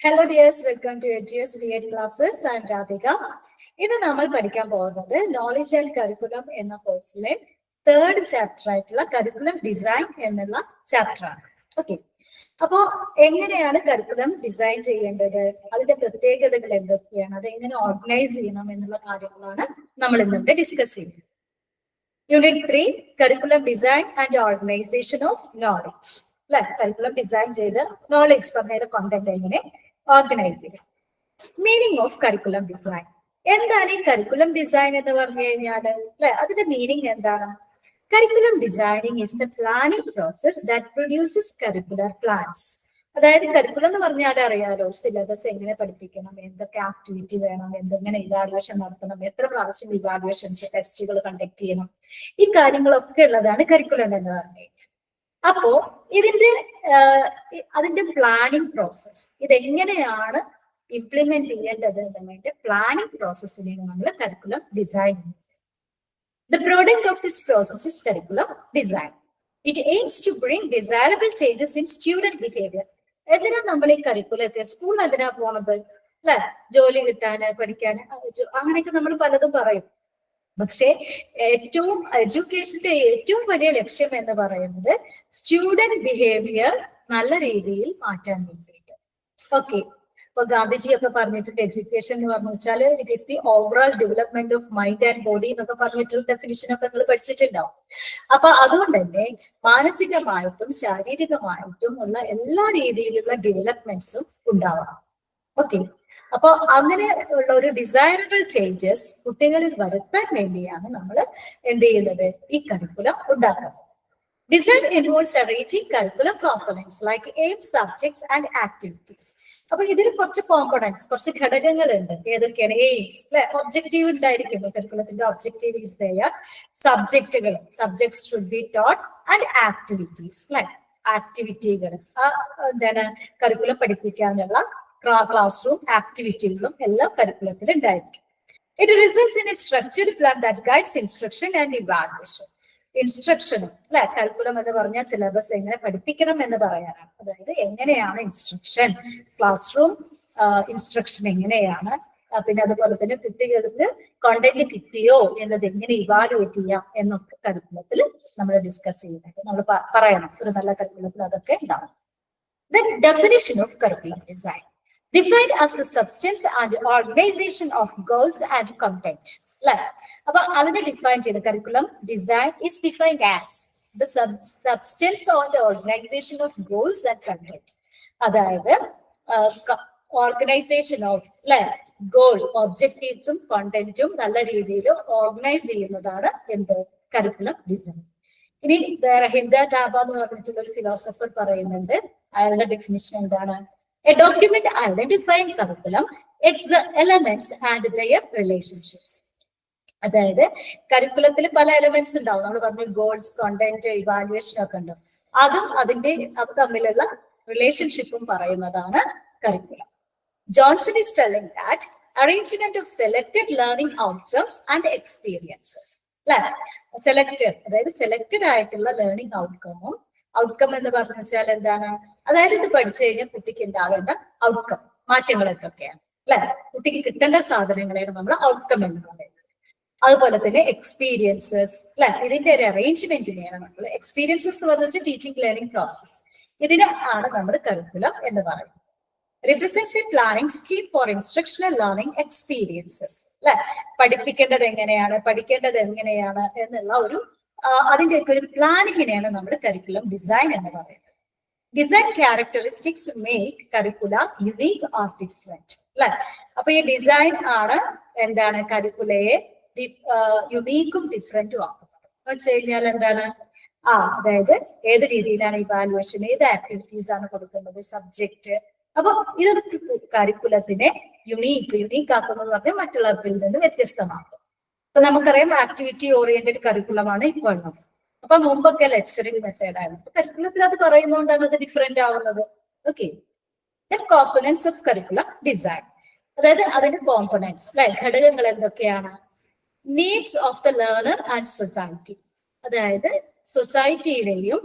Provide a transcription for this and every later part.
Hello dears, welcome to HGS V8 classes. I am Radhika. ഇത് നമ്മൾ പഠിക്കാൻ പോകുന്നത് നോളജ് ആൻഡ് കരിക്കുലം എന്ന കോഴ്സിലെ തേർഡ് ചാപ്റ്റർ ആയിട്ടുള്ള കരിക്കുലം ഡിസൈൻ എന്നുള്ള ചാപ്റ്റർ ആണ്. ഓക്കെ, അപ്പോ എങ്ങനെയാണ് കരിക്കുലം ഡിസൈൻ ചെയ്യേണ്ടത്, അതിന്റെ പ്രത്യേകതകൾ എന്തൊക്കെയാണ്, അത് എങ്ങനെ ഓർഗനൈസ് ചെയ്യണം എന്നുള്ള കാര്യങ്ങളാണ് നമ്മൾ ഇന്നിവിടെ ഡിസ്കസ് ചെയ്യുന്നത്. Unit 3 curriculum design and organisation of knowledge. അല്ലെ, കരിക്കുലം ഡിസൈൻ ചെയ്ത് നോളജ് പറഞ്ഞ കോണ്ടന്റ് എങ്ങനെ ഓർഗനൈസ് ചെയ്യാം. Meaning of curriculum design. എന്താണ് ഈ കരിക്കുലം ഡിസൈൻ എന്ന് പറഞ്ഞു കഴിഞ്ഞാൽ അല്ലെ, അതിന്റെ മീനിങ് എന്താണ്? Curriculum designing is the planning process that produces curricular plans. അതായത് കരിക്കുലം എന്ന് പറഞ്ഞാൽ അറിയാലോ, സിലബസ് എങ്ങനെ പഠിപ്പിക്കണം, എന്തൊക്കെ ആക്ടിവിറ്റി വേണം, എന്തെങ്ങനെ ഇവാലുവേഷൻ നടത്തണം, എത്ര പ്രാവശ്യം ഇവാലുവേഷൻസ് ടെസ്റ്റുകൾ കണ്ടക്ട് ചെയ്യണം, ഈ കാര്യങ്ങളൊക്കെ ഉള്ളതാണ് കരിക്കുലം എന്ന് പറഞ്ഞു കഴിഞ്ഞാൽ. അപ്പോ അതിന്റെ പ്ലാനിങ് പ്രോസസ്, ഇതെങ്ങനെയാണ് ഇംപ്ലിമെന്റ് ചെയ്യേണ്ടത് എന്നതിന്റെ പ്ലാനിങ് പ്രോസസ്സിനെയാണ് നമ്മൾ curriculum design. The product of this process is curriculum design. It aims to bring desirable changes in student behavior. എന്തിനാ നമ്മൾ ഈ കരിക്കുലത്തെ, സ്കൂളിൽ എന്തിനാ പോണത് അല്ലെ, ജോലി കിട്ടാന്, പഠിക്കാന്, അങ്ങനെയൊക്കെ നമ്മൾ പലതും പറയും. പക്ഷെ ഏറ്റവും എഡ്യൂക്കേഷന്റെ ഏറ്റവും വലിയ ലക്ഷ്യം എന്ന് പറയുന്നത് സ്റ്റുഡന്റ് ബിഹേവിയർ നല്ല രീതിയിൽ മാറ്റാൻ വേണ്ടിയിട്ട്. ഓക്കെ, ഇപ്പൊ ഗാന്ധിജി ഒക്കെ പറഞ്ഞിട്ടുണ്ട് എഡ്യൂക്കേഷൻ എന്ന് പറഞ്ഞു വെച്ചാൽ it is the overall development of mind and body എന്നൊക്കെ പറഞ്ഞിട്ടുള്ള ഡെഫിനിഷൻ ഒക്കെ നിങ്ങൾ പഠിച്ചിട്ടുണ്ടാവും. അപ്പൊ അതുകൊണ്ട് തന്നെ മാനസികമായിട്ടും ശാരീരികമായിട്ടും ഉള്ള എല്ലാ രീതിയിലുള്ള ഡെവലപ്മെന്റ്സും ഉണ്ടാവണം. ഓക്കെ, അപ്പൊ അങ്ങനെ ഉള്ള ഒരു ഡിസൈറബിൾ ചേഞ്ചസ് കുട്ടികളിൽ വരുത്താൻ വേണ്ടിയാണ് നമ്മൾ എന്ത് ചെയ്യുന്നത്, ഈ കരിക്കുലം ഉണ്ടാക്കുന്നത്. Design involves arranging curriculum components like aims, subjects and activities. അപ്പൊ ഇതിൽ കുറച്ച് കോമ്പണന്റ്സ്, കുറച്ച് ഘടകങ്ങളുണ്ട്. ഏതൊക്കെയാണ്? എയിംസ് അല്ലെ, ഒബ്ജക്റ്റീവ് ഉണ്ടായിരിക്കും. കരിക്കുലത്തിന്റെ ഒബ്ജക്റ്റീവ് ഈസ് ദെയർ. സബ്ജക്റ്റുകൾ, subjects should be taught, and activities അല്ലെ, ആക്ടിവിറ്റികൾ, എന്താണ് കരിക്കുലം പഠിപ്പിക്കാനുള്ള ക്ലാസ് റൂം ആക്ടിവിറ്റികളും എല്ലാം കരിക്കുലത്തിൽ ഉണ്ടായിരിക്കും. It results in a structured plan that guides instruction and evaluation. ഇൻസ്ട്രക്ഷനും അല്ലെ, കരിക്കുലം എന്ന് പറഞ്ഞാൽ സിലബസ് എങ്ങനെ പഠിപ്പിക്കണം എന്ന് പറയാനാണ്. അതായത് എങ്ങനെയാണ് ഇൻസ്ട്രക്ഷൻ, ക്ലാസ് റൂം ഇൻസ്ട്രക്ഷൻ എങ്ങനെയാണ്, പിന്നെ അതുപോലെ തന്നെ കുട്ടികൾക്ക് കോണ്ടന്റ് കിട്ടിയോ എന്നത് എങ്ങനെ ഇവാലുവേറ്റ് ചെയ്യാം എന്നൊക്കെ കരിക്കുലത്തിൽ നമ്മൾ ഡിസ്കസ് ചെയ്യുന്നുണ്ട്. നമ്മൾ പറയണം, ഒരു നല്ല കരിക്കുലത്തിൽ അതൊക്കെ ഉണ്ടാവും. Then definition of curriculum design. Defined as the substance and organization of goals and content. അല്ലെ, അപ്പൊ അതിനെ ഡിഫൈൻ ചെയ്ത് curriculum design is defined as the substance or the organization of goals and content. അതായത് ഓർഗനൈസേഷൻ ഓഫ് അല്ലെ goal, ഒബ്ജക്റ്റീവ്സും കോണ്ടന്റും നല്ല രീതിയിൽ organise ചെയ്യുന്നതാണ് എന്ത്, കരിക്കുലം ഡിസൈൻ. ഇനി ഹിന്ദ ടാബ എന്ന് പറഞ്ഞിട്ടുള്ള ഒരു ഫിലോസഫർ പറയുന്നുണ്ട്, അയാളുടെ ഡെഫിനിഷൻ എന്താണ്? A document identifying curriculum, its elements and their relationships. അതായത് കരിക്കുലത്തിൽ പല എലമെന്റ്സ് ഉണ്ടാവും. നമ്മൾ പറഞ്ഞു ഗോൾസ്, കോണ്ടന്റ്, ഇവാലുവേഷൻ ഒക്കെ ഉണ്ടാവും. അത് തമ്മിലുള്ള റിലേഷൻഷിപ്പും പറയുന്നതാണ് curriculum. Johnson is telling that arrangement of selected learning outcomes and experiences. അല്ലെ, സെലക്ടഡ്, അതായത് സെലക്ടഡ് ആയിട്ടുള്ള ലേണിംഗ് ഔട്ട്കമും, ഔട്ട്കം എന്ന് പറഞ്ഞു വെച്ചാൽ എന്താണ്, അതായത് ഇത് പഠിച്ചു കഴിഞ്ഞാൽ കുട്ടിക്ക് ഉണ്ടാകേണ്ട ഔട്ട്കം, മാറ്റങ്ങൾ എന്തൊക്കെയാണ് അല്ലെ, കുട്ടിക്ക് കിട്ടേണ്ട സാധനങ്ങളെയാണ് നമ്മൾ ഔട്ട്കം എന്ന് പറയുന്നത്. അതുപോലെ തന്നെ എക്സ്പീരിയൻസസ് അല്ലെ, ഇതിന്റെ ഒരു അറേഞ്ച്മെന്റിനെയാണ് നമ്മൾ എക്സ്പീരിയൻസസ് എന്ന് പറഞ്ഞു വെച്ചാൽ ടീച്ചിങ് ലേണിംഗ് പ്രോസസ്. ഇതിനെ ആണ് നമ്മൾ കരിക്കുലം എന്ന് പറയുന്നത്. Represents a planning scheme for instructional learning experiences അല്ലെ, പഠിപ്പിക്കേണ്ടത് എങ്ങനെയാണ്, പഠിക്കേണ്ടത് എങ്ങനെയാണ് എന്നുള്ള ഒരു അതിന്റെ ഒക്കെ ഒരു പ്ലാനിങ്ങിനെയാണ് നമ്മൾ കരിക്കുലം ഡിസൈൻ എന്ന് പറയുന്നത്. Design characteristics make കരിക്കുല unique or different അല്ലെ. അപ്പൊ ഈ ഡിസൈൻ ആണ് എന്താണ് കരിക്കുലയെ യുണീക്കും ഡിഫറെന്റും ആക്കുന്നത്. എന്ന് വെച്ച് കഴിഞ്ഞാൽ എന്താണ്, അതായത് ഏത് രീതിയിലാണ് ഇവാലുവേഷൻ, ഏത് ആക്ടിവിറ്റീസ് ആണ് കൊടുക്കുന്നത്, സബ്ജക്ട്. അപ്പൊ ഇതൊക്കെ കരിക്കുലത്തിനെ യുണീക്ക് ആക്കുന്നത് പറഞ്ഞാൽ മറ്റുള്ളവരിൽ നിന്ന് വ്യത്യസ്തമാക്കും. അപ്പൊ നമുക്കറിയാം ആക്ടിവിറ്റി ഓറിയന്റഡ് കരിക്കുലമാണ് ഇപ്പോൾ ഉള്ളത്. അപ്പൊ മുമ്പൊക്കെ ലെക്ചറിങ് മെത്തേഡ് ആയിരുന്നു. കരിക്കുലത്തിൽ അത് പറയുന്നതുകൊണ്ടാണ് അത് ഡിഫറെന്റ് ആവുന്നത്. Okay, components of curriculum design. അതായത് അതിന്റെ കോമ്പണന്റ്സ് അല്ലെ, ഘടകങ്ങൾ എന്തൊക്കെയാണ്? Needs of the learner and society. അതായത് സൊസൈറ്റിയുടെയും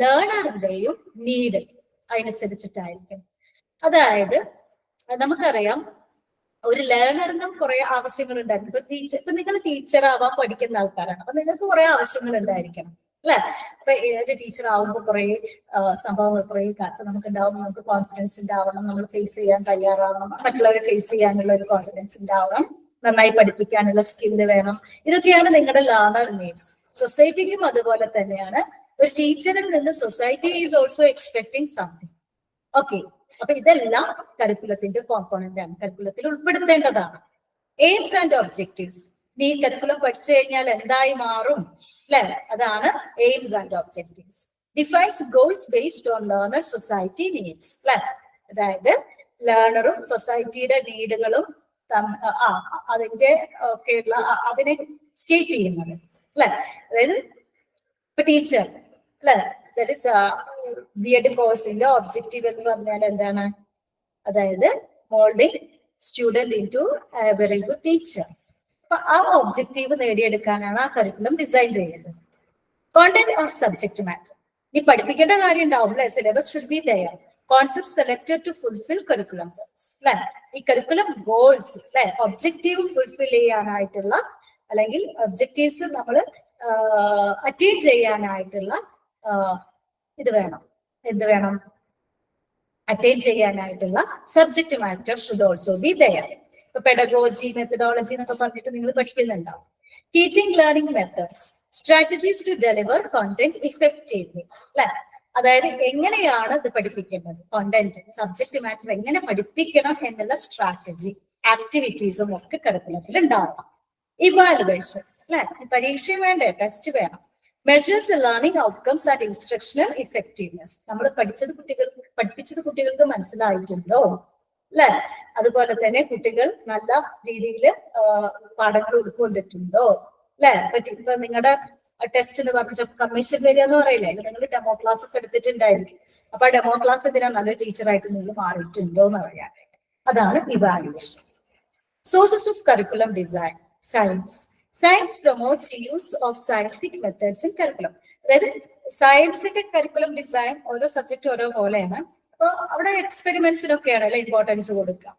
ലേണറിന്റെയും നീഡ് അതിനനുസരിച്ചിട്ടായിരിക്കും. അതായത് നമുക്കറിയാം ഒരു ലേണറിനും കുറെ ആവശ്യങ്ങൾ ഉണ്ടായിരിക്കും. ഇപ്പൊ നിങ്ങൾ ടീച്ചർ ആവാൻ പഠിക്കുന്ന ആൾക്കാരാണ്, അപ്പൊ നിങ്ങൾക്ക് കുറെ ആവശ്യങ്ങൾ ഉണ്ടായിരിക്കണം അല്ലെ. അപ്പൊ ഒരു ടീച്ചർ ആവുമ്പോൾ കുറെ സംഭവങ്ങൾ കുറെ നമുക്ക് ഉണ്ടാവും. നമുക്ക് കോൺഫിഡൻസ് ഉണ്ടാവണം, നമ്മൾ ഫേസ് ചെയ്യാൻ തയ്യാറാവണം, മറ്റുള്ളവരെ ഫേസ് ചെയ്യാനുള്ള ഒരു കോൺഫിഡൻസ് ഉണ്ടാവണം, നന്നായി പഠിപ്പിക്കാനുള്ള സ്കില്ല് വേണം. ഇതൊക്കെയാണ് നിങ്ങളുടെ ലേണർ നീഡ്സ്. സൊസൈറ്റിക്കും അതുപോലെ തന്നെയാണ്. ഒരു ടീച്ചറിൽ നിന്ന് society is also expecting something. Okay, അപ്പൊ ഇതെല്ലാം കരിക്കുലത്തിന്റെ കോമ്പോണന്റ് ആണ്, കരിക്കുലത്തിൽ ഉൾപ്പെടുത്തേണ്ടതാണ്. Aims and objectives. ഈ കരിക്കുലം പഠിച്ചു കഴിഞ്ഞാൽ എന്തായി മാറും അല്ലെ, അതാണ് aims and objectives. Defines goals based on learner society needs അല്ലെ. അതായത് ലേണറും സൊസൈറ്റിയുടെ നീഡുകളും അതിന്റെ ഒക്കെയുള്ള അതിനെ സ്റ്റേറ്റ് ചെയ്യുന്നത് അല്ലെ. അതായത് ഇപ്പൊ ടീച്ചർ അല്ലെ, ദാറ്റ് ഇസ് ബി.എഡ് കോഴ്സിന്റെ ഒബ്ജക്റ്റീവ് എന്ന് പറഞ്ഞാൽ എന്താണ്? അതായത് molding student into a very good teacher. അപ്പൊ ആ ഒബ്ജക്റ്റീവ് നേടിയെടുക്കാനാണ് ആ കരിക്കുലം ഡിസൈൻ ചെയ്യുന്നത്. Content or subject matter. ഈ പഠിപ്പിക്കേണ്ട കാര്യം ഉണ്ടാവും അല്ലെ, syllabus should be there. Concept selected to fulfil curriculum goals അല്ലെ. ഈ കരിക്കുലം ഗോൾസ് അല്ലെ, ഒബ്ജക്റ്റീവ് ഫുൾഫിൽ ചെയ്യാനായിട്ടുള്ള അല്ലെങ്കിൽ ഒബ്ജക്റ്റീവ്സ് നമ്മൾ അറ്റൈൻ ചെയ്യാനായിട്ടുള്ള ഇത് വേണം. എന്ത് വേണം? അറ്റൈൻ ചെയ്യാനായിട്ടുള്ള subject matter should also be there. ഇപ്പൊ പെഡഗോജി, മെത്തഡോളജി എന്നൊക്കെ പറഞ്ഞിട്ട് നിങ്ങൾ പഠിക്കുന്നുണ്ടാവും. Teaching learning methods, strategies to deliver content effectively അല്ലെ. അതായത് എങ്ങനെയാണ് ഇത് പഠിപ്പിക്കേണ്ടത്, കോണ്ടന്റ് സബ്ജക്ട് മാറ്റർ എങ്ങനെ പഠിപ്പിക്കണം എന്നുള്ള സ്ട്രാറ്റജി ആക്ടിവിറ്റീസും ഒക്കെ കരിക്കുലത്തിൽ ഉണ്ടാവണം. ഇവാലുവേഷൻ അല്ലെ, പരീക്ഷ വേണ്ടേ, ടെസ്റ്റ് വേണം. Measures learning outcomes and instructional effectiveness. നമ്മൾ പഠിപ്പിച്ചത് കുട്ടികൾക്ക് മനസ്സിലായിട്ടുണ്ടോ അല്ലെ. അതുപോലെ തന്നെ കുട്ടികൾ നല്ല രീതിയിൽ പാഠങ്ങൾ ഉൾക്കൊണ്ടിട്ടുണ്ടോ അല്ലെ. ഇപ്പൊ നിങ്ങളുടെ ടെസ്റ്റ് എന്ന് പറഞ്ഞ കമ്മീഷൻ വരിക എന്ന് പറയില്ലേ, നിങ്ങൾ ഡെമോ ക്ലാസ് ഒക്കെ എടുത്തിട്ടുണ്ടായിരിക്കും. അപ്പൊ ആ ഡെമോ ക്ലാസ് ഇതിനാ നല്ല ടീച്ചറായിട്ട് നിങ്ങൾ മാറിയിട്ടുണ്ടോ എന്ന് അറിയാനായിട്ട്. അതാണ് evaluation. Sources of curriculum design. Science. Science promotes use of scientific methods in curriculum. അതായത് സയൻസിന്റെ കരിക്കുലം ഡിസൈൻ ഓരോ സബ്ജക്ട് ഓരോ പോലെയാണ്. അപ്പൊ അവിടെ എക്സ്പെരിമെന്റ്സിനൊക്കെയാണ് അല്ലെ ഇമ്പോർട്ടൻസ് കൊടുക്കുക.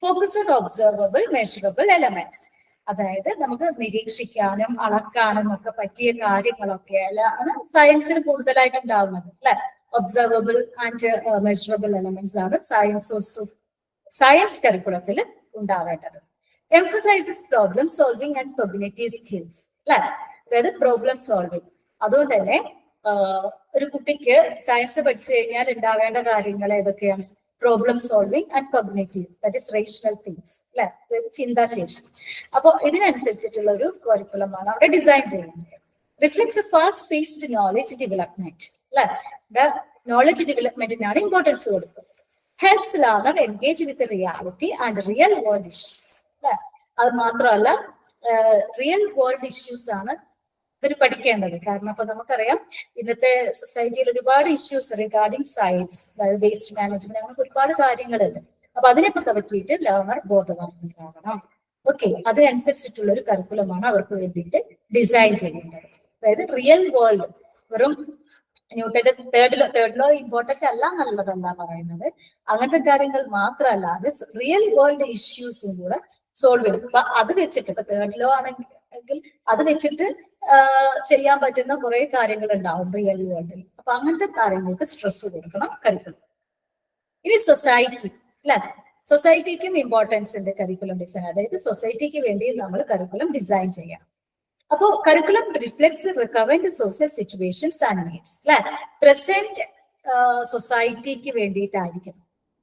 Focus on observable measurable elements. അതായത് നമുക്ക് നിരീക്ഷിക്കാനും അളക്കാനും ഒക്കെ പറ്റിയ കാര്യങ്ങളൊക്കെയാണ് സയൻസിന് കൂടുതലായിട്ട് ഉണ്ടാവുന്നത് അല്ലെ. ഒബ്സർവബിൾ ആൻഡ് മെഷറബിൾ എലമെന്റ്സ് ആണ് സയൻസ് കരിക്കുലത്തിൽ ഉണ്ടാവേണ്ടത്. Emphasises problem solving and cognitive skills അല്ലെ. അതായത് പ്രോബ്ലം സോൾവിംഗ്. അതുകൊണ്ട് തന്നെ ഒരു കുട്ടിക്ക് സയൻസ് പഠിച്ചു കഴിഞ്ഞാൽ ഉണ്ടാവേണ്ട കാര്യങ്ങൾ ഏതൊക്കെയാണ്? Problem solving and cognitive, that is rational things അല്ലെ, ചിന്താശേഷി. അപ്പൊ ഇതിനനുസരിച്ചിട്ടുള്ള ഒരു കരിക്കുലമാണ് അവിടെ ഡിസൈൻ ചെയ്യുന്നത്. Reflects fast paced knowledge development അല്ലെ. നോളജ് ഡെവലപ്മെന്റിനാണ് ഇമ്പോർട്ടൻസ് കൊടുക്കുന്നത്. Helps learner engage with reality and real world issues അല്ലെ. അത് മാത്രമല്ല റിയൽ വേൾഡ് ഇഷ്യൂസ് ആണ് ഇവർ പഠിക്കേണ്ടത്. കാരണം അപ്പൊ നമുക്കറിയാം ഇന്നത്തെ സൊസൈറ്റിയിൽ ഒരുപാട് ഇഷ്യൂസ് റിഗാർഡിങ് സയൻസ്, അതായത് വേസ്റ്റ് മാനേജ്മെന്റ്, അങ്ങനെ ഒരുപാട് കാര്യങ്ങളുണ്ട്. അപ്പൊ അതിനെപ്പറ്റി പറ്റിയിട്ട് ലേണർ ബോധവാന്മാരാകണം. ഓക്കെ, അതിനനുസരിച്ചിട്ടുള്ള ഒരു കരിക്കുലമാണ് അവർക്ക് വേണ്ടിയിട്ട് ഡിസൈൻ ചെയ്യേണ്ടത്. അതായത് റിയൽ വേൾഡ്, വെറും ന്യൂട്ടന്റെ തേർഡ് ലോ ഇമ്പോർട്ടന്റ് അല്ല എന്നുള്ളത് എന്താ പറയുന്നത്, അങ്ങനത്തെ കാര്യങ്ങൾ മാത്രമല്ല, അത് റിയൽ വേൾഡ് ഇഷ്യൂസും കൂടെ സോൾവ് ചെയ്യും. അപ്പൊ അത് വെച്ചിട്ട് ഇപ്പൊ തേർഡ് ലോ ആണെങ്കിൽ അത് വെച്ചിട്ട് ചെയ്യാൻ പറ്റുന്ന കുറെ കാര്യങ്ങൾ ഉണ്ടാവും റിയൽ വേൾഡിൽ. അപ്പൊ അങ്ങനത്തെ കാര്യങ്ങൾക്ക് സ്ട്രെസ് കൊടുക്കണം കരിക്കുലം. ഇനി സൊസൈറ്റി അല്ലെ, സൊസൈറ്റിക്കും ഇമ്പോർട്ടൻസ് ഉണ്ട് കരിക്കുലം ഡിസൈൻ. അതായത് സൊസൈറ്റിക്ക് വേണ്ടി നമ്മൾ കരിക്കുലം ഡിസൈൻ ചെയ്യാം. അപ്പോ curriculum reflects recurrent social situations and needs അല്ലെ. പ്രസന്റ് സൊസൈറ്റിക്ക് വേണ്ടിയിട്ടായിരിക്കും.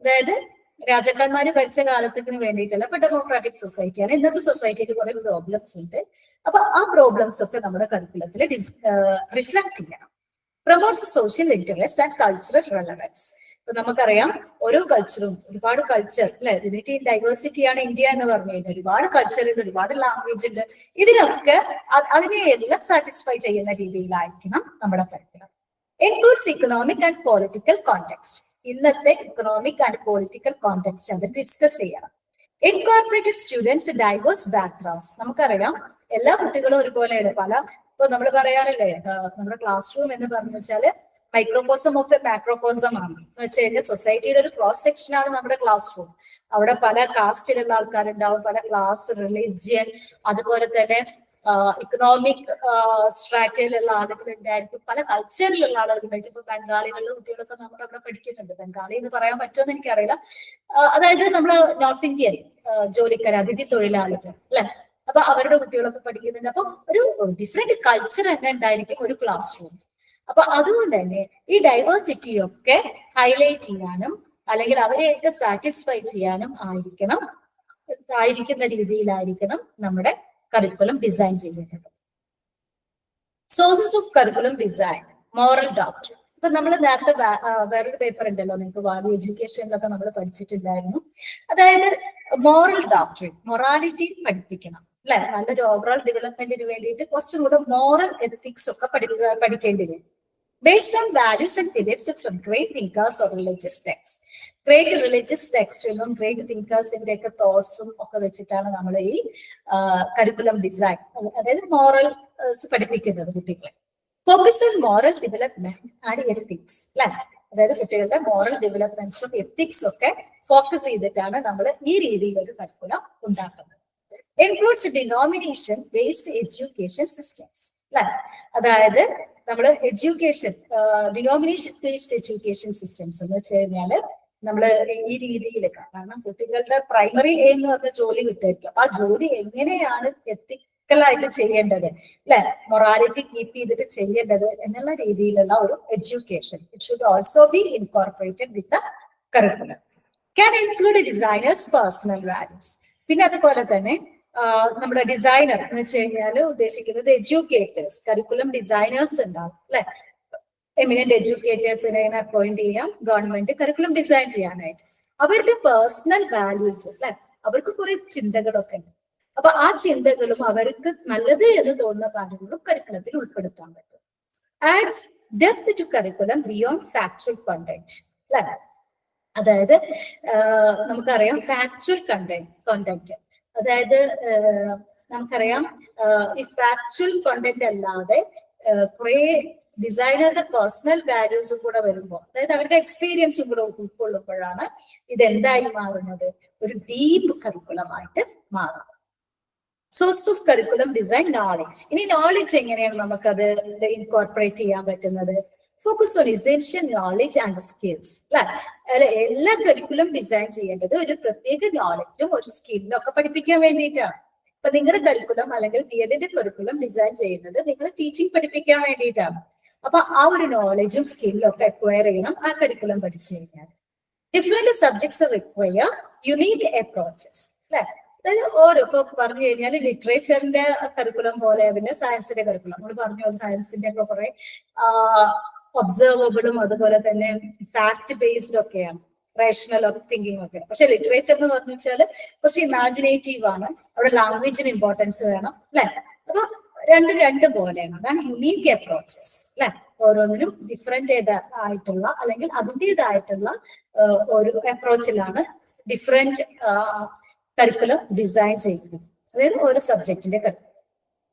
അതായത് രാജാക്കന്മാര് ഭരിച്ച കാലത്തിന് വേണ്ടിയിട്ടല്ല, ഇപ്പൊ ഡെമോക്രാറ്റിക് സൊസൈറ്റിയാണ്. ഇന്നത്തെ സൊസൈറ്റിയിൽ കുറെ പ്രോബ്ലംസ് ഉണ്ട്. അപ്പൊ ആ പ്രോബ്ലംസ് ഒക്കെ നമ്മുടെ കരിക്കുലത്തിൽ റിഫ്ലക്ട് ചെയ്യണം. Promotes social interest and cultural relevance. ഇപ്പൊ നമുക്കറിയാം ഓരോ കൾച്ചറും, ഒരുപാട് കൾച്ചർ അല്ലെ, യൂണിറ്റി ഇൻ ഡൈവേഴ്സിറ്റി ആണ് ഇന്ത്യ എന്ന് പറഞ്ഞു കഴിഞ്ഞാൽ. ഒരുപാട് കൾച്ചർ ഉണ്ട്, ഒരുപാട് ലാംഗ്വേജ് ഉണ്ട്. ഇതിനൊക്കെ അതിനെയെല്ലാം സാറ്റിസ്ഫൈ ചെയ്യുന്ന രീതിയിലായിരിക്കണം നമ്മുടെ curriculum. Includes economic and political context. ഇന്നത്തെ ഇക്കണോമിക് ആൻഡ് പൊളിറ്റിക്കൽ കോണ്ടെക്സ്റ്റ് അത് ഡിസ്കസ് ചെയ്യണം. Incorporated students diverse backgrounds. നമുക്കറിയാം എല്ലാ കുട്ടികളും ഒരുപോലെയാണ്. ഇപ്പൊ നമ്മൾ പറയാറില്ലേ, നമ്മുടെ ക്ലാസ് റൂം എന്ന് പറഞ്ഞു വെച്ചാല് മൈക്രോകോസം ഓഫ് എ മാക്രോകോസം ആണ് എന്ന് വെച്ച് കഴിഞ്ഞാൽ സൊസൈറ്റിയുടെ ഒരു ക്രോസ് സെക്ഷൻ ആണ് നമ്മുടെ ക്ലാസ് റൂം. അവിടെ പല കാസ്റ്റിലുള്ള ആൾക്കാരുണ്ടാവും, പല ക്ലാസ്, റിലീജിയൻ, അതുപോലെ തന്നെ ഇക്കണോമിക് സ്ട്രാറ്റയിലുള്ള ആളുകളുണ്ടായിരിക്കും, പല കൾച്ചറിലുള്ള ആളുകളുണ്ടായിരിക്കും. ഇപ്പൊ ബംഗാളികളുടെ കുട്ടികളൊക്കെ നമ്മുടെ അവിടെ പഠിക്കുന്നുണ്ട്. ബംഗാളി എന്ന് പറയാൻ പറ്റുമെന്ന് എനിക്കറിയില്ല. അതായത് നമ്മള് നോർത്ത് ഇന്ത്യൻ ജോലിക്കാർ, അതിഥി തൊഴിലാളികൾ അല്ലെ, അപ്പൊ അവരുടെ കുട്ടികളൊക്കെ പഠിക്കുന്നുണ്ട്. അപ്പൊ ഒരു ഡിഫറെന്റ് കൾച്ചർ തന്നെ ഉണ്ടായിരിക്കും ഒരു ക്ലാസ് റൂം. അപ്പൊ അതുകൊണ്ട് തന്നെ ഈ ഡൈവേഴ്സിറ്റി ഒക്കെ ഹൈലൈറ്റ് ചെയ്യാനും അല്ലെങ്കിൽ അവരെയൊക്കെ സാറ്റിസ്ഫൈ ചെയ്യാനും ആയിരിക്കുന്ന രീതിയിലായിരിക്കണം നമ്മുടെ കറിക്കുലം ഡിസൈൻ ചെയ്യേണ്ടത്. Sources of curriculum design, moral doctrine. ഇപ്പൊ നമ്മൾ നേരത്തെ വേറൊരു പേപ്പർ ഉണ്ടല്ലോ, നിങ്ങൾക്ക് വാല്യൂ എഡ്യൂക്കേഷനിലൊക്കെ നമ്മൾ പഠിച്ചിട്ടുണ്ടായിരുന്നു. അതായത് മോറൽ ഡോക്ട്രിൻ, മൊറാലിറ്റി പഠിപ്പിക്കണം അല്ലെ. നല്ലൊരു ഓവറോൾ ഡെവലപ്മെന്റിന് വേണ്ടിയിട്ട് കുറച്ചും കൂടെ മോറൽ എത്തിക്സ് ഒക്കെ പഠിക്കേണ്ടി വരും. Based on values and beliefs from great thinkers or religious texts. Great religious texts, great thinkers in their thoughts ഒക്കെ വെച്ചിട്ടാണ് നമ്മൾ ഈ കരിക്കുലം ഡിസൈൻ, അതായത് മോറൽ പഠിപ്പിക്കുന്നത് കുട്ടികളെ. Focus on moral development and ethics അല്ലെ, അതായത് കുട്ടികളുടെ മോറൽ ഡെവലപ്മെന്റ്സും എത്തിക്സ് ഒക്കെ ഫോക്കസ് ചെയ്തിട്ടാണ് നമ്മൾ ഈ രീതിയിലൊരു കരിക്കുലം ഉണ്ടാക്കുന്നത്. Includes denomination based education systems അല്ലെ, അതായത് നമ്മൾ education denomination based education systems എന്ന് വെച്ച് കഴിഞ്ഞാല് നമ്മള് ഈ രീതിയിലൊക്കെ, കാരണം കുട്ടികളുടെ പ്രൈമറി എയിം എന്ന് പറഞ്ഞ ജോലി കിട്ടുമായിരിക്കും. ആ ജോലി എങ്ങനെയാണ് എത്തിക്കലായിട്ട് ചെയ്യേണ്ടത് അല്ലെ, മൊറാലിറ്റി കീപ്പ് ചെയ്തിട്ട് ചെയ്യേണ്ടത് എന്നുള്ള രീതിയിലുള്ള ഒരു education. It should also be incorporated with the curriculum. Can include designers personal values. പിന്നെ അതുപോലെ തന്നെ നമ്മുടെ ഡിസൈനർ എന്ന് വെച്ച് കഴിഞ്ഞാൽ ഉദ്ദേശിക്കുന്നത് എഡ്യൂക്കേറ്റേഴ്സ്, കരിക്കുലം ഡിസൈനേഴ്സ് ഉണ്ടാവും അല്ലെ. എമിനന്റ് എഡ്യൂക്കേറ്റേഴ്സിനെ അപ്പോയിന്റ് ചെയ്യാം ഗവൺമെന്റ് കരിക്കുലം ഡിസൈൻ ചെയ്യാനായിട്ട്. അവരുടെ പേഴ്സണൽ വാല്യൂസ് അല്ലെ, അവർക്ക് കുറെ ചിന്തകളൊക്കെ ഉണ്ട്. അപ്പൊ ആ ചിന്തകളും അവർക്ക് നല്ലത് എന്ന് തോന്നുന്ന കാര്യങ്ങളും കരിക്കുലത്തിൽ ഉൾപ്പെടുത്താൻ പറ്റും. Adds depth to curriculum beyond factual content അല്ലെ, അതായത് നമുക്കറിയാം ഫാക്ച്വൽ കണ്ടന്റ്, അതായത് നമുക്കറിയാം ഈ ഫാക്ച്വൽ കണ്ടന്റ് അല്ലാതെ കുറെ ഡിസൈനറുടെ പേഴ്സണൽ വാല്യൂസും കൂടെ വരുമ്പോൾ, അതായത് അവരുടെ എക്സ്പീരിയൻസും കൂടെ ഉൾക്കൊള്ളുമ്പോഴാണ് ഇതെന്തായി മാറുന്നത്, ഒരു ഡീപ്പ് കരിക്കുലമായിട്ട് മാറും. Source of curriculum design knowledge. ഇനി നോളജ് എങ്ങനെയാണ് നമുക്കത് ഇൻകോർപ്പറേറ്റ് ചെയ്യാൻ പറ്റുന്നത്? Focus on essential knowledge and skills അല്ലെ. എല്ലാ കരിക്കുലം ഡിസൈൻ ചെയ്യേണ്ടത് ഒരു പ്രത്യേക നോളജും ഒരു സ്കില്ലും ഒക്കെ പഠിപ്പിക്കാൻ വേണ്ടിയിട്ടാണ്. അപ്പൊ നിങ്ങളുടെ കരിക്കുലം അല്ലെങ്കിൽ ബിഎഡിന്റെ കരിക്കുലം ഡിസൈൻ ചെയ്യുന്നത് നിങ്ങൾ ടീച്ചിങ് പഠിപ്പിക്കാൻ വേണ്ടിയിട്ടാണ്. അപ്പൊ ആ ഒരു നോളജും സ്കില്ലും ഒക്കെ അക്വയർ ചെയ്യണം ആ കരിക്കുലം പഠിച്ചു കഴിഞ്ഞാൽ. Different subjects require unique approaches അല്ലെ, അതായത് ഓരോ ഇപ്പൊ പറഞ്ഞു കഴിഞ്ഞാൽ ലിറ്ററേച്ചറിന്റെ കരിക്കുലം പോലെ പിന്നെ സയൻസിന്റെ കരിക്കുലം നമ്മൾ പറഞ്ഞു, സയൻസിന്റെ ഒക്കെ കുറെ ഒബ്സർവബിളും അതുപോലെ തന്നെ ഫാക്ട് ബേസ്ഡ് ഒക്കെയാണ്, റേഷണൽ തിങ്കിങ് ഒക്കെ. പക്ഷെ ലിറ്ററേച്ചർ എന്ന് പറഞ്ഞു വെച്ചാൽ കുറച്ച് ഇമാജിനേറ്റീവ് ആണ്, അവിടെ ലാംഗ്വേജിന് ഇമ്പോർട്ടൻസ് വേണം അല്ലെ. അപ്പൊ രണ്ട് പോലെയാണ്. അതാണ് യുണീക്ക് അപ്രോച്ചസ് അല്ലെ, ഓരോന്നിനും ഡിഫറെന്റ് ആയിട്ടുള്ള അല്ലെങ്കിൽ അതിൻ്റെതായിട്ടുള്ള ഒരു അപ്രോച്ചിലാണ് ഡിഫറെന്റ് കരിക്കുലം ഡിസൈൻ ചെയ്യുന്നത്, അതായത് ഓരോ സബ്ജക്റ്റിന്റെ curriculum.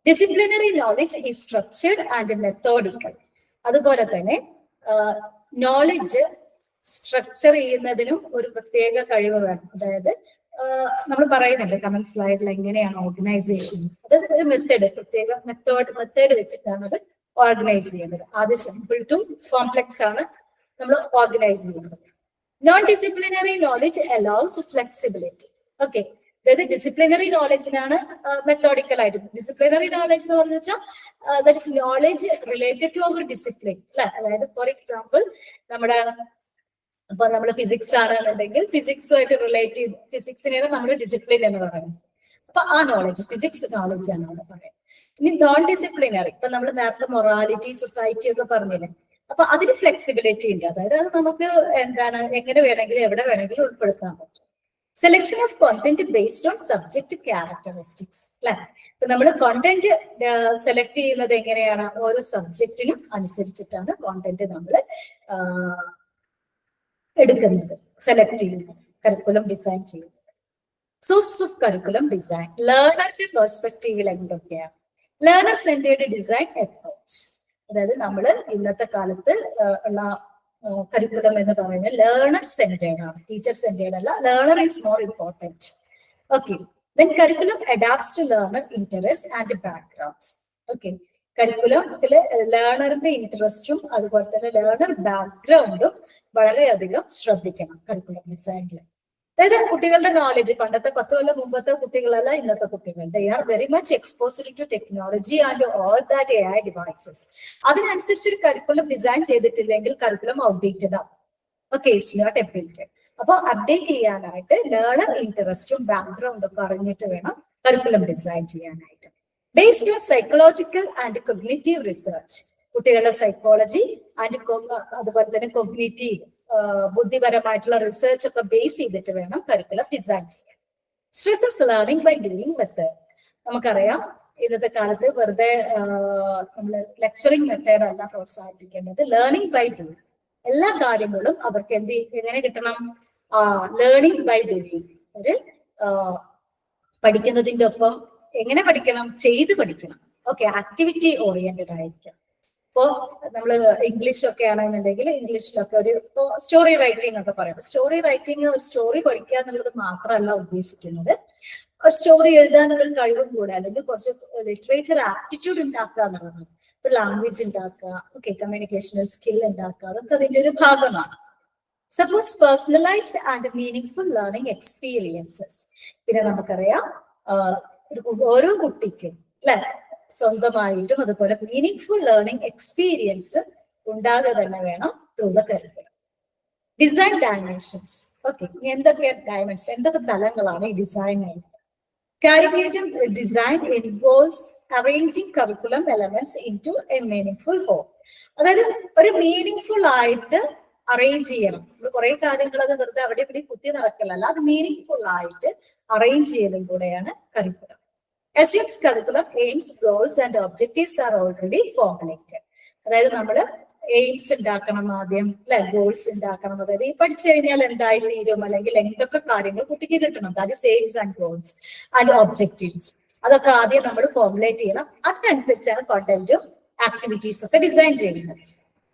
Disciplinary knowledge is structured and methodical. അതുപോലെ തന്നെ നോളജ് സ്ട്രക്ചർ ചെയ്യുന്നതിനും ഒരു പ്രത്യേക കഴിവ് വേണം. അതായത് നമ്മൾ പറയുന്നുണ്ട് കമന്റ് സ്ലൈഡിൽ എങ്ങനെയാണ് ഓർഗനൈസേഷൻ, അത് ഒരു മെത്തേഡ്, പ്രത്യേക മെത്തേഡ് വെച്ചിട്ടാണ് അത് ഓർഗനൈസ് ചെയ്യുന്നത്. ആദ്യം സിമ്പിൾ ടു കോംപ്ലക്സ് ആണ് നമ്മൾ ഓർഗനൈസ് ചെയ്യുന്നത്. Non disciplinary knowledge allows flexibility. Okay, അതായത് ഡിസിപ്ലിനറി നോളജിനാണ് മെത്തോഡിക്കൽ ആയിട്ട്. ഡിസിപ്ലിനറി നോളജ് എന്ന് പറഞ്ഞു വെച്ചാൽ that is knowledge related to our discipline അല്ലെ. അതായത് ഫോർ എക്സാമ്പിൾ നമ്മുടെ ഇപ്പൊ നമ്മൾ ഫിസിക്സ് ആണെന്നുണ്ടെങ്കിൽ ഫിസിക്സുമായിട്ട് റിലേറ്റ് ചെയ്ത് ഫിസിക്സിനെയാണ് നമ്മൾ ഡിസിപ്ലിൻ എന്ന് പറയുന്നത്. അപ്പൊ ആ നോളജ് ഫിസിക്സ് നോളജ് ആണ് അവിടെ പറയുന്നത്. ഇനി നോൺ ഡിസിപ്ലിനറി, ഇപ്പൊ നമ്മൾ നേരത്തെ മൊറാലിറ്റി സൊസൈറ്റി ഒക്കെ പറഞ്ഞില്ലേ, അപ്പൊ അതിന് ഫ്ലെക്സിബിലിറ്റി ഉണ്ട്. അതായത് അത് നമുക്ക് എന്താണ് എങ്ങനെ വേണമെങ്കിലും എവിടെ വേണമെങ്കിലും ഉൾപ്പെടുത്താൻ പറ്റും. Selection of content based on subject characteristics അല്ലെ. ഇപ്പൊ നമ്മൾ കോണ്ടന്റ് സെലക്ട് ചെയ്യുന്നത് എങ്ങനെയാണ്, ഓരോ സബ്ജക്റ്റിനും അനുസരിച്ചിട്ടാണ് കോണ്ടന്റ് നമ്മൾ എടുക്കുന്നത്, സെലക്ട് ചെയ്യുന്നത്, കരിക്കുലം ഡിസൈൻ ചെയ്യുന്നത്. സോഴ്സ് ഓഫ് കരിക്കുലം ഡിസൈൻ, ലേണറുടെ പെർസ്പെക്റ്റീവിൽ എന്തൊക്കെയാണ്? Learner centred design approach. അതായത് നമ്മൾ ഇന്നത്തെ കാലത്ത് ഉള്ള കരിക്കുലം എന്ന് പറയുന്നത് ലേണർ സെന്റേഡ് ആണ്, ടീച്ചർ സെന്റേഡ് അല്ല. Learner is more important. Okay, then curriculum adapts to learner interests and backgrounds. Okay, കരിക്കുലത്തില് ലേണറിന്റെ ഇൻട്രസ്റ്റും അതുപോലെ തന്നെ ലേണർ ബാക്ക്ഗ്രൗണ്ടും വളരെയധികം ശ്രദ്ധിക്കണം കരിക്കുലം ഡിസൈനിൽ. അതായത് കുട്ടികളുടെ നോളജ് പണ്ടത്തെ 10 കൊല്ലം മുമ്പത്തെ കുട്ടികളല്ല ഇന്നത്തെ കുട്ടികൾ. They are very much exposed to technology and all that AI devices. അതിനനുസരിച്ച് ഒരു കരിക്കുലം ഡിസൈൻ ചെയ്തിട്ടില്ലെങ്കിൽ കരിക്കുലം ഔട്ട്ഡേറ്റഡ് ആവും. Okay, it's not updated. അപ്പൊ അപ്ഡേറ്റ് ചെയ്യാനായിട്ട് ലേണർ ഇൻട്രസ്റ്റും ബാക്ക്ഗ്രൗണ്ടും ഒക്കെ അറിഞ്ഞിട്ട് വേണം കരിക്കുലം ഡിസൈൻ ചെയ്യാനായിട്ട്. Based on psychological and cognitive research, കുട്ടികളുടെ സൈക്കോളജി ആൻഡ് അതുപോലെ തന്നെ കൊഗ്നിറ്റീവ് ബുദ്ധിപരമായിട്ടുള്ള റിസർച്ച് ഒക്കെ ബേസ് ചെയ്തിട്ട് വേണം കരിക്കുലം ഡിസൈൻ ചെയ്യാൻ. Stresses learning by doing method. നമുക്കറിയാം ഇന്നത്തെ കാലത്ത് വെറുതെ നമ്മൾ ലെക്ചറിങ് മെത്തേഡ് അല്ല പ്രോത്സാഹിപ്പിക്കേണ്ടത്, ലേണിംഗ് ബൈ ഡൂയിങ്. എല്ലാ കാര്യങ്ങളും അവർക്ക് എങ്ങനെ കിട്ടണം? Learning by doing. ഒരു പഠിക്കുന്നതിന്റെ ഒപ്പം എങ്ങനെ പഠിക്കണം? ചെയ്ത് പഠിക്കണം. ഓക്കെ, ആക്ടിവിറ്റി ഓറിയന്റഡ് ആയിരിക്കും. ഇപ്പോ നമ്മള് ഇംഗ്ലീഷൊക്കെ ആണെന്നുണ്ടെങ്കിൽ ഇംഗ്ലീഷിലൊക്കെ ഒരു സ്റ്റോറി റൈറ്റിംഗ് ഒക്കെ പറയാം. സ്റ്റോറി റൈറ്റിംഗ് ഒരു സ്റ്റോറി പഠിക്കുക എന്നുള്ളത് മാത്രമല്ല ഉദ്ദേശിക്കുന്നത്, ഒരു സ്റ്റോറി എഴുതാനുള്ള കഴിവും കൂടെ, അല്ലെങ്കിൽ കുറച്ച് ലിറ്ററേച്ചർ ആപ്റ്റിറ്റ്യൂഡ് ഉണ്ടാക്കുക എന്നുള്ളതാണ്. ഇപ്പൊ ലാംഗ്വേജ് ഉണ്ടാക്കുക, ഓക്കെ, കമ്മ്യൂണിക്കേഷൻ സ്കിൽ ഉണ്ടാക്കുക, അതൊക്കെ അതിന്റെ ഒരു ഭാഗമാണ്. Suppose personalised and meaning learning experiences. പിന്നെ നമുക്കറിയാം ഓരോ കുട്ടിക്കും അല്ലെ സ്വന്തമായിട്ടും അതുപോലെ മീനിങ് ലേണിംഗ് എക്സ്പീരിയൻസ് ഉണ്ടാകുക തന്നെ വേണം through the curriculum. Design dimensions. Okay, എന്തൊക്കെ ഡയമെൻഷൻസ്, എന്തൊക്കെ തലങ്ങളാണ് ഈ ഡിസൈനിൽ? Curriculum design involves arranging curriculum elements into a meaningful whole. അതായത് ഒരു മീനിങ് ആയിട്ട് അറേഞ്ച് ചെയ്യണം. കുറെ കാര്യങ്ങൾ അത് വെറുതെ അവിടെ ഇവിടെ കുത്തി നടക്കലല്ല, അത് മീനിങ് ആയിട്ട് അറേഞ്ച് ചെയ്യലും കൂടെയാണ് curriculum. Assumes curriculum aims, goals and objectives are already formulated. അതായത് നമ്മൾ എയിംസ് ഉണ്ടാക്കണം ആദ്യം, അല്ലെ, ഗോൾസ് ഉണ്ടാക്കണം. അതായത് ഈ പഠിച്ചു കഴിഞ്ഞാൽ എന്തായി തീരും, അല്ലെങ്കിൽ എന്തൊക്കെ കാര്യങ്ങൾ കുട്ടിക്ക് കിട്ടണം, that is AIIMS and goals and objectives. അതൊക്കെ ആദ്യം നമ്മൾ ഫോർമുലേറ്റ് ചെയ്യണം. അതിനനുസരിച്ചാണ് കോണ്ടന്റും ആക്ടിവിറ്റീസും ഒക്കെ ഡിസൈൻ ചെയ്യുന്നത്.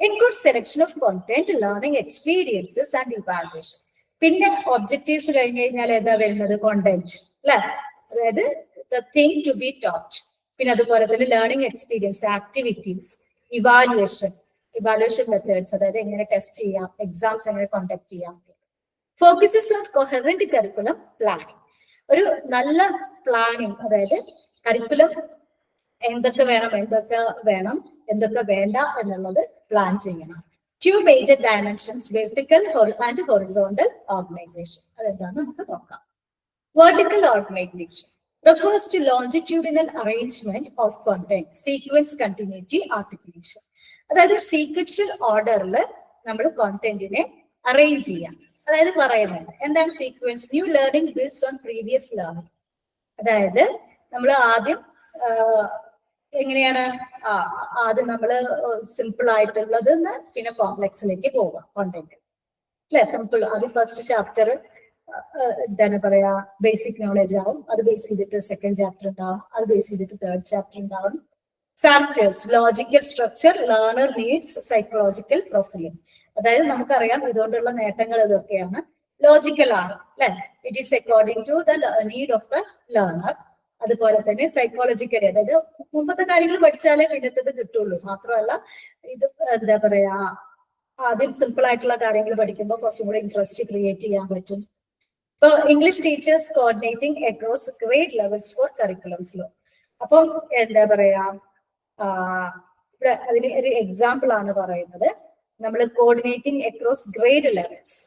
Include selection of content, learning experiences and evaluation. പിന്നെ ഒബ്ജക്റ്റീവ്സ് കഴിഞ്ഞ് കഴിഞ്ഞാൽ എന്താ വരുന്നത്? കോണ്ടന്റ്, അല്ലെ, അതായത് the thing to be taught. പിന്നെ അതുപോലെ തന്നെ learning experience, activities, evaluation methods, അതായത് എങ്ങനെ ടെസ്റ്റ് ചെയ്യാം, എക്സാംസ് എങ്ങനെ കണ്ടക്ട് ചെയ്യാം. Focuses on coherent curriculum planning. ഒരു നല്ല പ്ലാനിങ്, അതായത് കരിക്കുലം എന്തൊക്കെ വേണം എന്തൊക്കെ വേണ്ട എന്നുള്ളത് പ്ലാൻ ചെയ്യണം. 2 major dimensions, vertical and horizontal organization. അതെന്താന്ന് നമുക്ക് നോക്കാം. Vertical organization refers to longitudinal arrangement of content, sequence, continuity, articulation. അതായത് സീക്വൻഷ്യൽ ഓർഡറിൽ നമ്മൾ കോണ്ടന്റിനെ അറേഞ്ച് ചെയ്യാം. അതായത് പറയുന്നുണ്ട് എന്താണ് sequence? New learning builds on previous learning. അതായത് നമ്മൾ ആദ്യം എങ്ങനെയാണ് ആദ്യം നമ്മൾ സിമ്പിൾ ആയിട്ടുള്ളത് പിന്നെ കോംപ്ലക്സിലേക്ക് പോവാം കോണ്ടന്റ്, അല്ലെ? സിമ്പിൾ അത് ഫസ്റ്റ് ചാപ്റ്റർ എന്താണ് പറയാ, ബേസിക് നോളജ് ആവും. അത് ബേസ് ചെയ്തിട്ട് സെക്കൻഡ് ചാപ്റ്റർ ഉണ്ടാവും. അത് ബേസ് ചെയ്തിട്ട് തേർഡ് ചാപ്റ്റർ ഉണ്ടാവും. Factors, logical structure, learner needs, psychological profiling. അതായത് നമുക്കറിയാം ഇതുകൊണ്ടുള്ള നേട്ടങ്ങൾ ഇതൊക്കെയാണ്. ലോജിക്കൽ ആണ്, അല്ലെ? It is according to the need of the learner. അതുപോലെ തന്നെ സൈക്കോളജിക്കലി, അതായത് മുമ്പത്തെ കാര്യങ്ങൾ പഠിച്ചാലേ പിന്നത്തത് കിട്ടുള്ളൂ. മാത്രമല്ല ഇത് എന്താ പറയാ, ആദ്യം സിമ്പിൾ ആയിട്ടുള്ള കാര്യങ്ങൾ പഠിക്കുമ്പോൾ കുറച്ചും കൂടെ ഇൻട്രസ്റ്റ് ക്രിയേറ്റ് ചെയ്യാൻ പറ്റും. ഇപ്പൊ English teachers coordinating across grade levels for curriculum flow. അപ്പം എന്താ പറയാ, ഇവിടെ അതിന് ഒരു എക്സാമ്പിൾ ആണ് പറയുന്നത്. നമ്മൾ coordinating across grade levels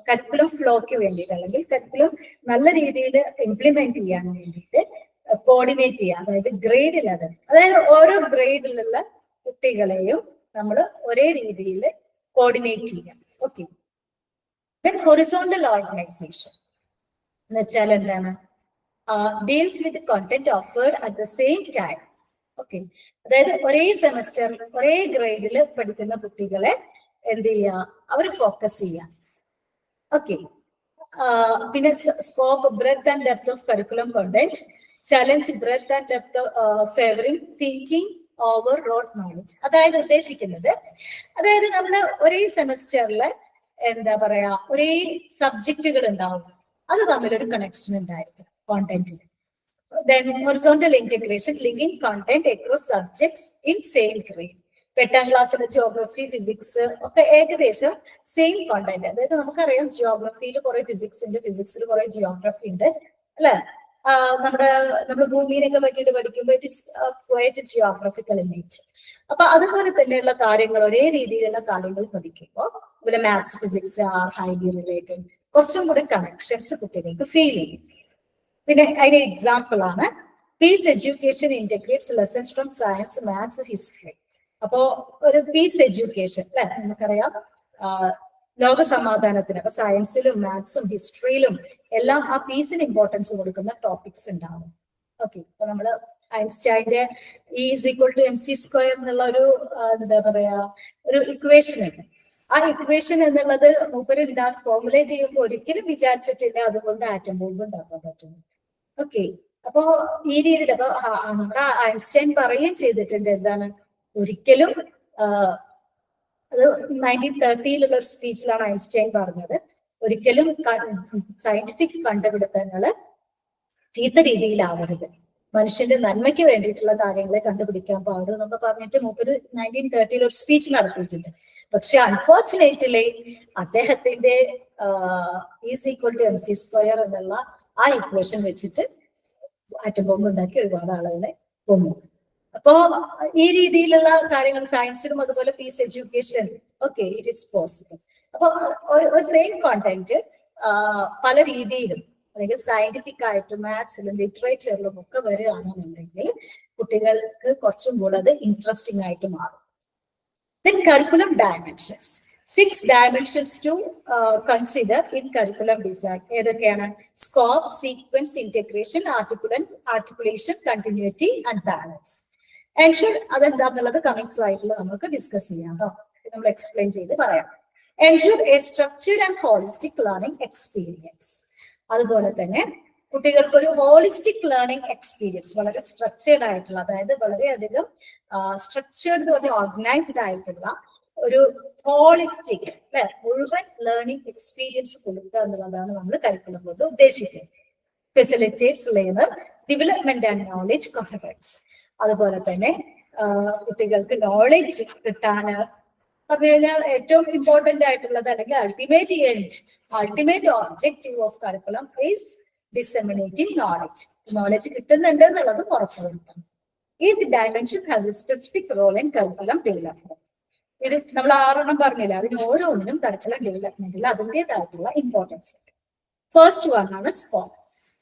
curriculum ഫ്ലോയ്ക്ക് വേണ്ടിയിട്ട്, അല്ലെങ്കിൽ കരിക്കുലം നല്ല രീതിയിൽ ഇംപ്ലിമെന്റ് ചെയ്യാൻ വേണ്ടിയിട്ട് കോർഡിനേറ്റ് ചെയ്യാം. അതായത് ഗ്രേഡ് ലെവൽ, അതായത് ഓരോ ഗ്രേഡിലുള്ള കുട്ടികളെയും നമ്മൾ ഒരേ രീതിയിൽ കോർഡിനേറ്റ് ചെയ്യാം. ഓക്കെ. Then horizontal organization എന്ന് വെച്ചാൽ എന്താണ്? Deals with content offered at the same time. Okay, അതായത് ഒരേ സെമസ്റ്ററിൽ ഒരേ ഗ്രേഡിൽ പഠിക്കുന്ന കുട്ടികളെ എന്ത് ചെയ്യുക, അവർ ഫോക്കസ് ചെയ്യുക. ഓക്കെ. പിന്നെ scope, breadth and depth of curriculum content, challenge breadth and depth favouring thinking overall knowledge. അതായത് ഉദ്ദേശിക്കുന്നത്, അതായത് നമ്മൾ ഒരേ സെമസ്റ്ററിൽ എന്താ പറയാ ഒരേ സബ്ജക്റ്റുകൾ ഉണ്ടാവും, അത് തമ്മിലൊരു കണക്ഷൻ ഉണ്ടായിരിക്കും കോണ്ടന്റിൽ. Then horizontal integration, linking content across subjects in same grade. 8ാം ക്ലാസ്സിലെ ജിയോഗ്രഫി, ഫിസിക്സ് ഒക്കെ ഏകദേശം സെയിം കോണ്ടന്റ്. അതായത് നമുക്കറിയാം ജിയോഗ്രഫിയിൽ കുറെ ഫിസിക്സ് ഉണ്ട്, ഫിസിക്സിൽ കുറെ ജിയോഗ്രഫി ഉണ്ട് അല്ലെ. നമ്മുടെ ഭൂമിയിലൊക്കെ പറ്റിയിട്ട് പഠിക്കുമ്പോൾ it is quite geographical in nature. അപ്പൊ അതുപോലെ തന്നെയുള്ള കാര്യങ്ങൾ, ഒരേ രീതിയിലുള്ള കാര്യങ്ങൾ പഠിക്കുമ്പോൾ ഇവിടെ maths, physics are highly related, കുറച്ചും കൂടെ കണക്ഷൻസ് കുട്ടികൾക്ക് ഫീൽ ചെയ്യും. പിന്നെ അതിന്റെ എക്സാമ്പിൾ ആണ് peace education integrates lessons from science, maths, history. അപ്പോ ഒരു പീസ് എഡ്യൂക്കേഷൻ അല്ലെ, നമുക്കറിയാം ലോക സമാധാനത്തിന് അപ്പൊ സയൻസിലും മാത്സും ഹിസ്റ്ററിയിലും എല്ലാം ആ പീസിന് ഇമ്പോർട്ടൻസ് കൊടുക്കുന്ന ടോപ്പിക്സ് ഉണ്ടാവും. ഓക്കെ, അപ്പൊ നമ്മള് ഐൻസ്റ്റൈന്റെ E=mc² എന്നുള്ള ഒരു എന്താ പറയാ ഒരു ഇക്വേഷൻ ഉണ്ട്. ആ ഇക്വേഷൻ എന്നുള്ളത് മൂപ്പര് ഫോർമുലേറ്റ് ചെയ്യുമ്പോൾ ഒരിക്കലും വിചാരിച്ചിട്ടില്ല അതുകൊണ്ട് ആറ്റം ബോംബ് ഉണ്ടാക്കാൻ പറ്റുന്നു. ഓക്കെ, അപ്പോ ഈ രീതിയിൽ അപ്പൊ നമ്മുടെ ഐൻസ്റ്റൈൻ പറയുകയും ചെയ്തിട്ടുണ്ട് എന്താണ്, ഒരിക്കലും അത് 1930 ഒരു സ്പീച്ചിലാണ് ഐൻസ്റ്റൈൻ പറഞ്ഞത്, ഒരിക്കലും സയന്റിഫിക് കണ്ടുപിടുത്തങ്ങള് ചീത്ത രീതിയിലാവരുത്, മനുഷ്യന്റെ നന്മയ്ക്ക് വേണ്ടിയിട്ടുള്ള കാര്യങ്ങളെ കണ്ടുപിടിക്കാൻ പാടും എന്നൊക്കെ പറഞ്ഞിട്ട് മൂപ്പര് 1930 ഒരു സ്പീച്ച് നടത്തിയിട്ടുണ്ട്. പക്ഷെ അൺഫോർച്ചുനേറ്റ്ലി അദ്ദേഹത്തിന്റെ E=mc² എന്നുള്ള ആ ഇക്വേഷൻ വെച്ചിട്ട് ആറ്റം ബോംബ് ഉണ്ടാക്കി ഒരുപാട് ആളുകളെ കൊന്നു. അപ്പോ ഈ രീതിയിലുള്ള കാര്യങ്ങൾ സയൻസിലും അതുപോലെ peace education okay it is possible. അപ്പൊ ഒരു സെയിം കോണ്ടന്റ് പല രീതിയിലും അല്ലെങ്കിൽ സയന്റിഫിക് ആയിട്ടും മാത്സിലും ലിറ്ററേച്ചറിലും ഒക്കെ വരികയാണെന്നുണ്ടെങ്കിൽ കുട്ടികൾക്ക് കുറച്ചും കൂടെ അത് ഇൻട്രസ്റ്റിംഗ് ആയിട്ട് മാറും. Then curriculum dimensions. 6 dimensions to consider in curriculum design. ഏതൊക്കെയാണ്? Scope, sequence, integration, articulation, continuity and balance. Ensure അതെന്താന്നുള്ളത് കമ്മിങ് സ്ലൈഡിൽ നമുക്ക് ഡിസ്കസ് ചെയ്യാം കേട്ടോ, നമ്മൾ എക്സ്പ്ലെയിൻ ചെയ്ത് പറയാം. Ensure a structured and holistic learning experience. അതുപോലെ തന്നെ കുട്ടികൾക്ക് ഒരു ഹോളിസ്റ്റിക് ലേണിംഗ് എക്സ്പീരിയൻസ്, വളരെ സ്ട്രക്ചേർഡ് ആയിട്ടുള്ള, അതായത് വളരെയധികം സ്ട്രക്ചേർഡ് പറഞ്ഞ ഓർഗനൈസ്ഡ് ആയിട്ടുള്ള ഒരു ഹോളിസ്റ്റിക് അല്ലെ മുഴുവൻ ലേണിംഗ് എക്സ്പീരിയൻസ് കൊടുക്കുക എന്നുള്ളതാണ് നമ്മൾ കരിക്കുലം കൊണ്ട് ഉദ്ദേശിക്കുന്നത്. Facilitates learner development and knowledge coherence. അതുപോലെ തന്നെ കുട്ടികൾക്ക് നോളജ് കിട്ടാൻ പറഞ്ഞു കഴിഞ്ഞാൽ ഏറ്റവും ഇമ്പോർട്ടന്റ് ആയിട്ടുള്ളത് അല്ലെങ്കിൽ ultimate objective of curriculum is disseminating knowledge. Knowledge കിട്ടുന്നുണ്ട് എന്നുള്ളത് ഉറപ്പുവരുത്തണം. ഈ dimension has a specific role in curriculum development. ഇത് നമ്മൾ 6 പറഞ്ഞില്ല, അതിന് ഓരോന്നിനും കരിക്കുലം ഡെവലപ്മെന്റിൽ അതിൻ്റെതായിട്ടുള്ള ഇമ്പോർട്ടൻസ് ഉണ്ട്. ഫസ്റ്റ് വൺ ആണ് scope.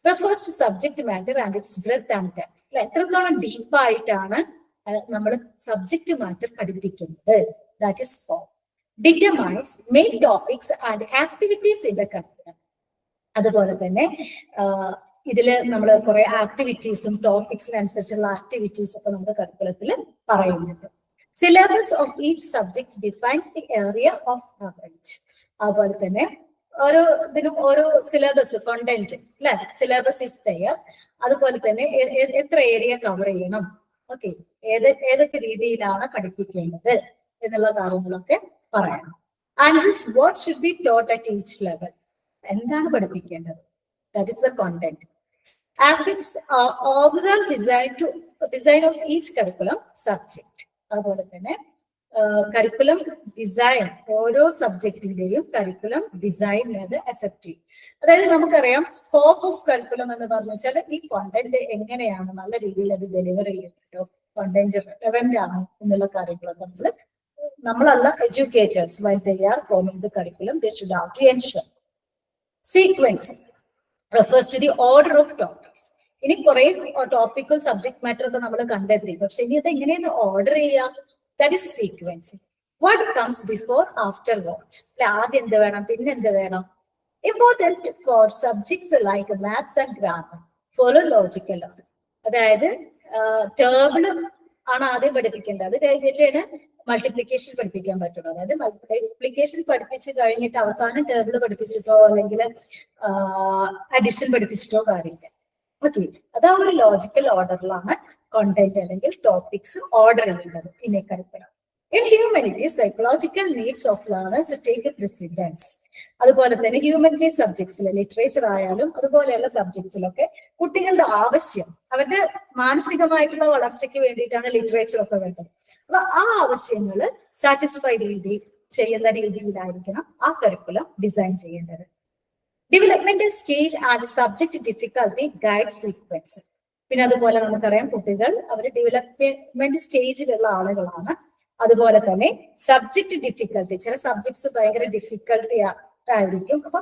Refers to subject matter and its breadth and depth. അല്ലെ, എത്രത്തോളം ഡീപ്പായിട്ടാണ് നമ്മൾ സബ്ജക്ട് മാറ്റർ പഠിപ്പിക്കുന്നത്, that is scope. Determines main topics and activities in the curriculum. അതുപോലെ തന്നെ ഇതില് നമ്മൾ കുറെ ആക്ടിവിറ്റീസും ടോപ്പിക്സിനനുസരിച്ചുള്ള ആക്ടിവിറ്റീസ് ഒക്കെ നമ്മുടെ കരിക്കുലത്തിൽ പറയുന്നുണ്ട്. Syllabus of each subject defines the area of coverage. അതുപോലെ തന്നെ ഓരോ ഇതിനും ഓരോ സിലബസ് കോണ്ടന്റ് അല്ലെ, സിലബസ് ഇസ് തയ്യാർ. അതുപോലെ തന്നെ എത്ര ഏരിയ കവർ ചെയ്യണം, ഓക്കെ, ഏതൊക്കെ രീതിയിലാണ് പഠിപ്പിക്കേണ്ടത് എന്നുള്ള കാര്യങ്ങളൊക്കെ പറയണം. Answers what should be taught at each level, എന്താണ് പഠിപ്പിക്കേണ്ടത്, that is the content. Affix overall design of each curriculum subject. അതുപോലെ തന്നെ കരിക്കുലം ഡിസൈൻ, ഓരോ സബ്ജക്റ്റിന്റെയും കരിക്കുലം ഡിസൈൻ എഫക്ട് ചെയ്യും. അതായത് നമുക്കറിയാം സ്കോപ്പ് ഓഫ് കരിക്കുലം എന്ന് പറഞ്ഞു വെച്ചാൽ ഈ കോണ്ടന്റ് എങ്ങനെയാണ് നല്ല രീതിയിൽ അത് ഡെലിവർ ചെയ്യുന്നുണ്ടോ, കോണ്ടന്റ് റെലവന്റ് ആണോ എന്നുള്ള കാര്യങ്ങളൊക്കെ നമ്മളല്ല educators why they are forming the curriculum they should have to ensure. Sequence refers to the order of topics. ഇനി കുറെ ടോപ്പിക്കൽ സബ്ജക്ട് മാറ്റർ ഒക്കെ നമ്മൾ കണ്ടെത്തി, പക്ഷെ ഇനി ഇത് എങ്ങനെയാണ് ഓർഡർ ചെയ്യുക, that is sequence. What comes before after what, ആദ്യം എന്ത് വേണം പിന്നെ എന്ത് വേണം. Important for subjects like maths and grammar follow logical order. അതായത് ടേബിൾ ആണ് ആദ്യം പഠിപ്പിക്കേണ്ടത്, അത് കഴിഞ്ഞിട്ടാണ് മൾട്ടിപ്ലിക്കേഷൻ പഠിപ്പിക്കാൻ പറ്റുള്ളൂ. അതായത് മൾട്ടിപ്ലിക്കേഷൻ പഠിപ്പിച്ച് കഴിഞ്ഞിട്ട് അവസാനം ടേബിൾ പഠിപ്പിച്ചിട്ടോ അല്ലെങ്കിൽ അഡിഷൻ പഠിപ്പിച്ചിട്ടോ കാര്യമില്ല. ഓക്കെ, അത് ആ ഒരു ലോജിക്കൽ ഓർഡറിലാണ് കോണ്ടന്റ് അല്ലെങ്കിൽ ടോപ്പിക്സ് ഓർഡർ ചെയ്യേണ്ടത് in A curriculum. In humanities, psychological needs of learners take precedence. അതുപോലെ തന്നെ ഹ്യൂമാനിറ്റി സബ്ജക്ട്സിൽ ലിറ്ററേച്ചർ ആയാലും അതുപോലെയുള്ള സബ്ജക്ട്സിലൊക്കെ കുട്ടികളുടെ ആവശ്യം, അവരുടെ മാനസികമായിട്ടുള്ള വളർച്ചയ്ക്ക് വേണ്ടിയിട്ടാണ് ലിറ്ററേച്ചർ ഒക്കെ വേണ്ടത്. അപ്പൊ ആ ആവശ്യങ്ങൾ സാറ്റിസ്ഫൈ ചെയ്യുന്ന രീതിയിലായിരിക്കണം ആ കരിക്കുലം ഡിസൈൻ ചെയ്യേണ്ടത്. Developmental stage and subject difficulty guide sequence. പിന്നെ അതുപോലെ നമുക്കറിയാം കുട്ടികൾ അവർ ഡെവലപ്മെന്റ് സ്റ്റേജിലുള്ള ആളുകളാണ്. അതുപോലെ തന്നെ സബ്ജക്ട് ഡിഫിക്കൽട്ടി, ചില സബ്ജക്ട്സ് ഭയങ്കര ഡിഫിക്കൽട്ടി ആയിരിക്കും. അപ്പൊ